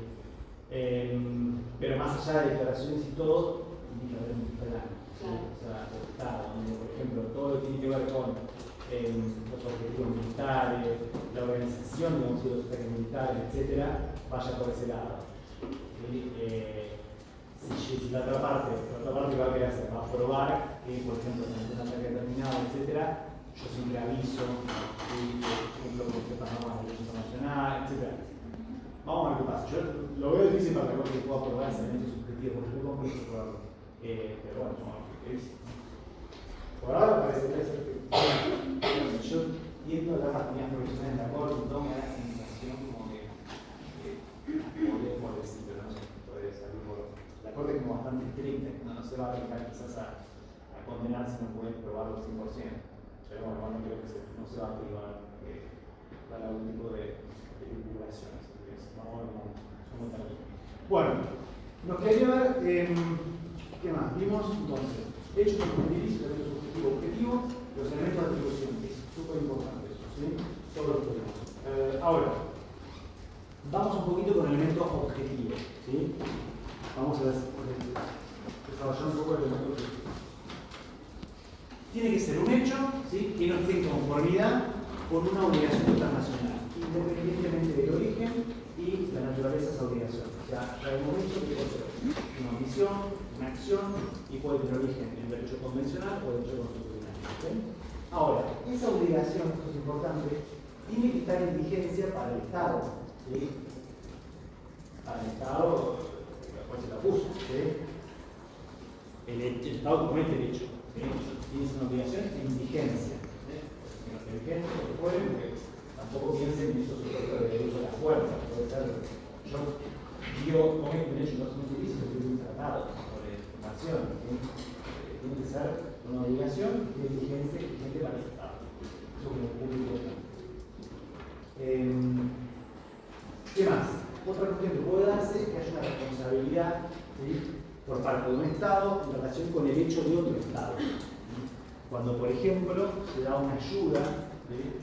Pero más allá de declaraciones y todo, tiene que haber un plan. ¿Sí? O sea, el Estado, donde, por ejemplo, todo lo que tiene que ver con los objetivos militares, la organización de los ataques militares, etc., vaya por ese lado. Si la otra parte va a querer hacer, va a probar que, por ejemplo, en un ataque determinado, etc., yo siempre aviso, por ejemplo, con ciertas normas de derecho internacional, etc. Vamos a ver qué pasa. Yo lo veo difícil para que Corte pueda probar ese elemento subjetivo, porque es muy complejo probarlo. Pero bueno, vamos a ver qué dice. Por ahora parece ser que yo tiendo a dar las opiniones profesionales de acuerdo, y todo me da la sensación como que podemos decir, pero no sé, puede ser por la corte es como bastante estricta, no se va a arriesgar quizás a condenar si no puede probarlo 100%, pero bueno, no creo que no se va a privar para algún tipo de vinculaciones. Bueno, nos quedaría ver, ¿qué más? Vimos entonces, hechos ilícitos, elementos subjetivos, objetivos, los elementos de atribución, que es súper importante eso, ¿sí? Todo lo que tenemos. Ahora, vamos un poquito con elementos objetivos, ¿sí? Vamos a desarrollar un poco el elemento objetivo. Tiene que ser un hecho, ¿sí?, que no esté en conformidad con una obligación internacional, independientemente del origen y la naturaleza de esa obligación. O sea, ya hemos visto que puede ser una omisión, una acción, y puede tener origen en derecho convencional o derecho constitucional. ¿Okay? Ahora, esa obligación, esto es importante, tiene que estar en vigencia para el Estado. ¿Sí? Para el Estado, después se la puso. ¿Sí? El Estado comete el hecho. ¿Sí? Tiene una obligación en vigencia. Que no esté vigente, lo que puede, porque tampoco piensen en esos sujetos de uso de la fuerza. Puede ser, yo cometo un hecho no ilícito, estoy un tratado sobre formación. ¿Sí? Tiene que ser una obligación de vigencia vigente para el Estado. Eso es muy importante. ¿Qué más? Otra cuestión que puede darse es que haya una responsabilidad, ¿sí?, por parte de un Estado en relación con el hecho de otro Estado. Cuando, por ejemplo, se da una ayuda, ¿sí?,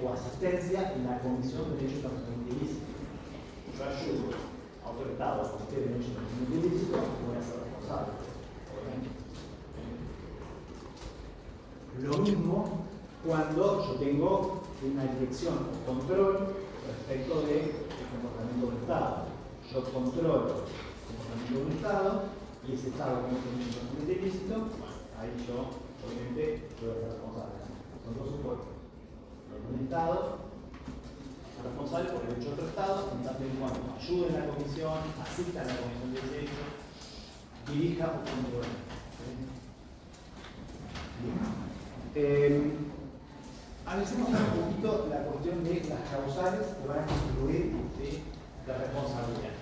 o asistencia en la comisión de hechos transferentes ilícitos. Yo ayudo a otro Estado a cometer un hecho transferente ilícito, voy a ser responsable. Lo mismo cuando yo tengo una dirección o control respecto del comportamiento del Estado. Yo controlo el comportamiento de un Estado y ese Estado comete un hecho transferente ilícito, bueno, ahí yo, obviamente, yo voy a ser responsable. Son dos supuestos. Un Estado es responsable por el hecho de otro Estado, en tanto en cuanto ayude en la comisión, asista a la comisión de ese hecho, dirija o controle. Analicemos un poquito la cuestión de las causales que van a contribuir, ¿sí?, la responsabilidad.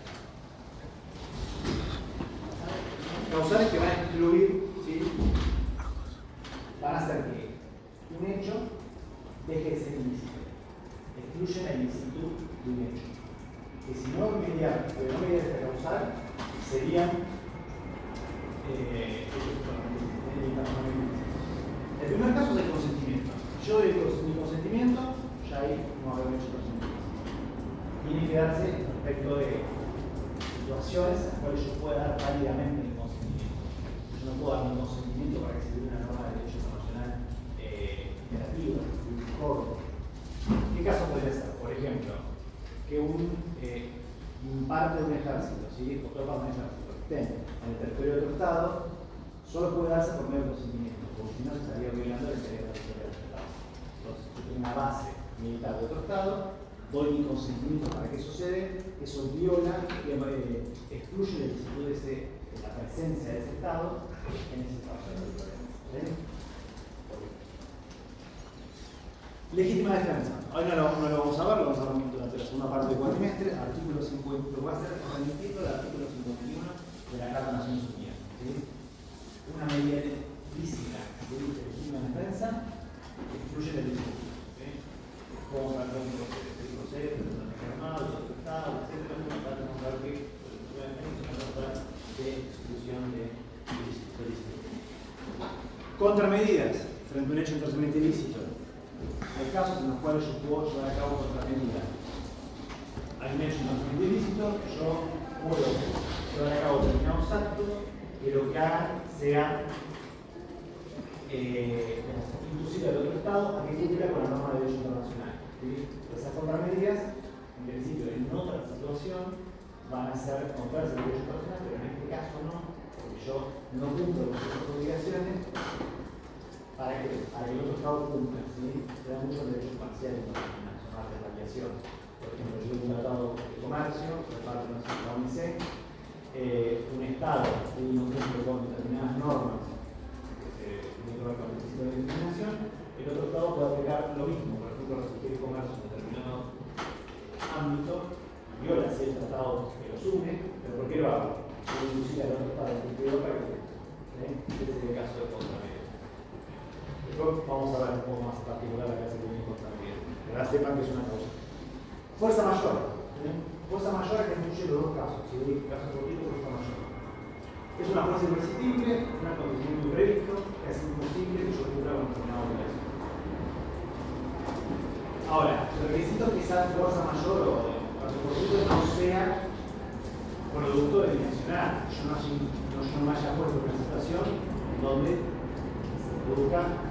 Causales que van a excluir, ¿sí?, van a hacer que un hecho deje de ser ilícito, excluye la ilicitud de un hecho. Que si no mediara esta causal, serían hechos internacionalmente. El primer caso es el consentimiento. Yo doy mi consentimiento, ya ahí no habrá hecho consentimiento. Tiene que darse respecto de situaciones en las cuales yo pueda dar válidamente el consentimiento. Yo no puedo dar mi consentimiento para que se dé una norma de derecho internacional imperativa, un código. ¿Qué caso podría ser? Por ejemplo, que un parte de un ejército, ¿sí?, o tropas de un ejército, estén en el territorio de otro Estado, solo puede darse por medio del consentimiento, porque si no se estaría violando el interior territorial del Estado. Entonces, yo tengo una base militar de otro Estado, doy mi consentimiento para que eso se dé, eso viola, excluye la ilicitud de la presencia de ese Estado en ese espacio territorial. ¿Sí? Legítima defensa. Hoy no lo vamos a ver, lo vamos a ver durante la segunda parte del cuatrimestre. Artículo 50, lo va a hacer remitiendo al artículo 51 de la Carta de Naciones Unidas. ¿Sí? Una medida lícita de legítima defensa excluye la ilicitud. ¿Sí? Como para el proceso, el armado, el Estado, etc. Para demostrar que de exclusión de ilicitud. Contramedidas frente a un hecho internacionalmente ilícito. Hay casos en los cuales yo puedo llevar a cabo contramedidas. Hay un hecho internacionalmente ilícito, yo puedo llevar a cabo determinados actos que lo que hagan sea inducir al otro Estado a que cumpla con la norma de derecho internacional. ¿Sí? Esas contramedidas, en principio, en otra situación, van a ser contrarias al derecho internacional, pero en este caso no, porque yo no cumplo con sus obligaciones para que el otro Estado cumpla. ¿Sí? Se da mucho el derecho parcial internacional, son artes de variación. Por ejemplo, yo tengo un tratado de comercio, por parte de la OMC, un Estado que no cumple con determinadas normas que tienen que ver con el delito de discriminación, el otro Estado puede aplicar lo mismo. Por ejemplo, restringir el comercio en determinado ámbito, viola si el tratado que los une, pero ¿por qué lo hago? Puedo inducir al otro Estado cumplidor para que este es el caso de contramedidas. Después vamos a ver un poco más particular la clase de contramedidas. Ahora sepan que es una causa. Fuerza mayor. Fuerza mayor es que incluye los dos casos. Si doy caso cortito, fuerza mayor. Es una fuerza imprescindible, un acontecimiento imprevisto, que es imposible que yo cumpla con determinada obligación. Ahora, el requisito es que esa fuerza mayor o caso cortito no sea producto de dimensional. Yo no me haya puesto en una situación donde se produzca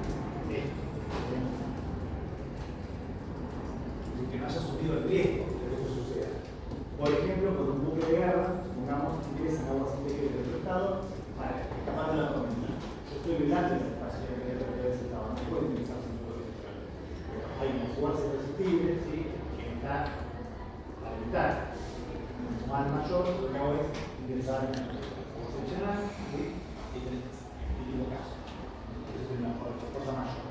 esto. Que no haya subido el riesgo de que eso suceda. Por ejemplo, con un buque de guerra, supongamos que ingresa en aguas interiores del Estado para escapar de la tormenta. Yo estoy violando el espacio de guerra de ese Estado, no puede utilizar su buque de guerra. Hay una fuerza irresistible, ¿sí?, que me está a evitar un mal mayor, lo que hago es ingresar en una excepcional, ¿sí?, y tener el mismo caso. Eso es una fuerza mayor.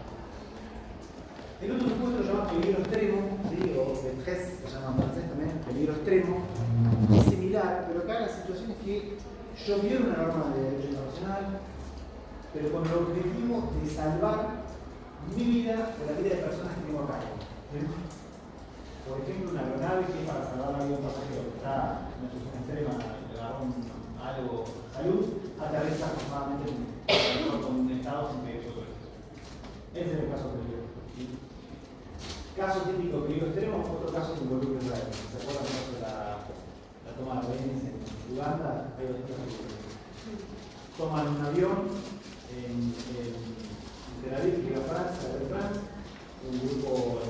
El otro supuesto se llama peligro extremo, ¿sí?, o détresse, se llama en francés también, peligro extremo. Es similar, pero acá la situación es que yo violo una norma de derecho internacional, pero con el objetivo de salvar mi vida o la vida de personas que tengo a cargo. ¿Sí? Por ejemplo, una aeronave que es para salvar la vida de un pasajero que está en una situación extrema, le agarró algo de salud, aterriza aproximadamente con un estado sin que eso ocurra. Ese es el caso peligro. Caso típico peligro extremo, otro caso que involucra Israel. ¿Se acuerdan de la toma de rehenes en Uganda? Hay dos casos. Toman un avión en Tel Aviv, que llega a Francia, de France, un grupo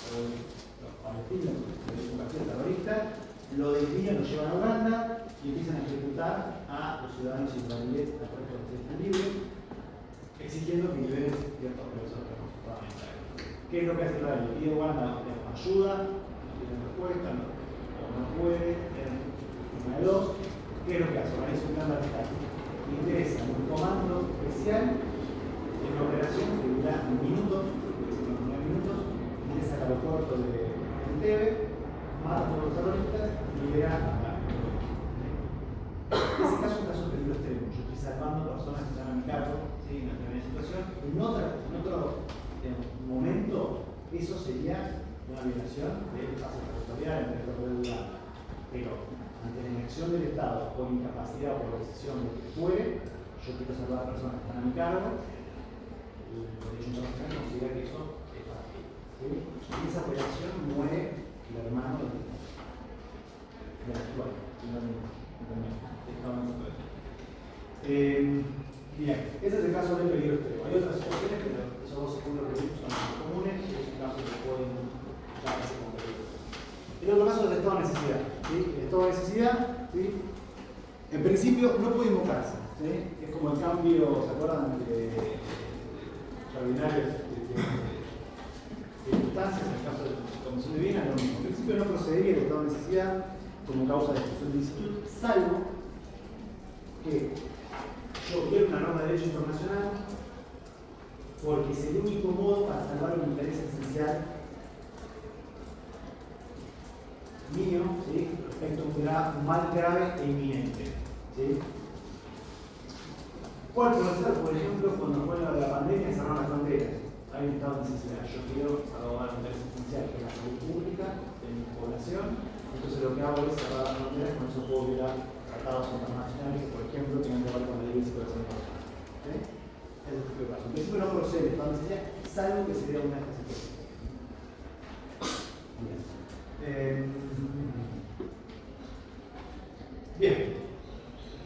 los palestinos, un partido terrorista, lo desvían, lo llevan a Uganda y empiezan a ejecutar a los ciudadanos israelíes a través de los libres, exigiendo que liberen ciertos presos fundamentales. ¿Qué es lo que hace Israel? Le pide a Uganda ayuda, no tiene respuesta, no puede, una de dos. ¿Qué es lo que hace? Organiza un plan de ataque. Ingresa en un comando especial en una operación que dura minutos, 9 minutos, ingresa al aeropuerto de Entebbe, mata a todos los terroristas y libera a la. En ese caso es un caso de peligro extremo. Yo estoy salvando personas que están a mi cargo, ¿sí?, en una determinada situación. En otro momento, eso sería una violación del espacio territorial en el territorio de Uganda. Pero ante la inacción del Estado por incapacidad o por decisión de que fuere, yo quiero salvar a personas que están a mi cargo, y el derecho internacional considera que eso es fácil. ¿Sí? En esa operación muere el hermano del actual, bien, ese es el caso del peligro extremo. Hay otras situaciones, pero esos dos segundos que son más comunes, y es un caso que pueden darse como peligro. El otro caso es el estado de necesidad. ¿Sí? El estado de necesidad, ¿sí?, en principio no puede invocarse. ¿Sí? Es como el cambio, ¿se acuerdan de extraordinarios circunstancias? En el caso de la Comisión de Viena, lo mismo. En principio no procedería el estado de necesidad como causa de exclusión de licitud, salvo que yo quiero una norma de derecho internacional porque es el único modo para salvar un interés esencial mío, ¿sí?, respecto a un mal grave e inminente. ¿Sí? ¿Cuál puede ser? Por ejemplo, cuando fue la pandemia cerraron las fronteras. Hay un estado de necesidad. Yo quiero salvar un interés esencial, que es la salud pública de mi población. Entonces lo que hago es cerrar las fronteras, con eso puedo violar tratados internacionales que, por ejemplo, tienen que ver con la libre circulación de personas. ¿Sí? Es el tipo de caso. En principio no procede el estado de necesidad, salvo que se dé una de estas situaciones. Bien.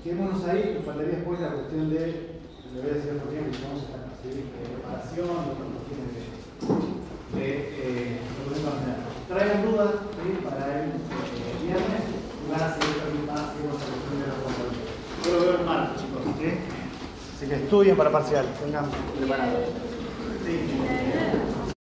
Quedémonos ahí, nos faltaría después la cuestión de, le voy a decir por tiempo, que vamos a estar, ¿sí?, de reparación, de otras cuestiones de traigan dudas, ¿sí?, para el viernes y van a seguir haciendo esa cuestión de la responsabilidad. Yo lo veo en martes, chicos, ¿sí? Así que estudien para parcial, tengan preparados. Sí.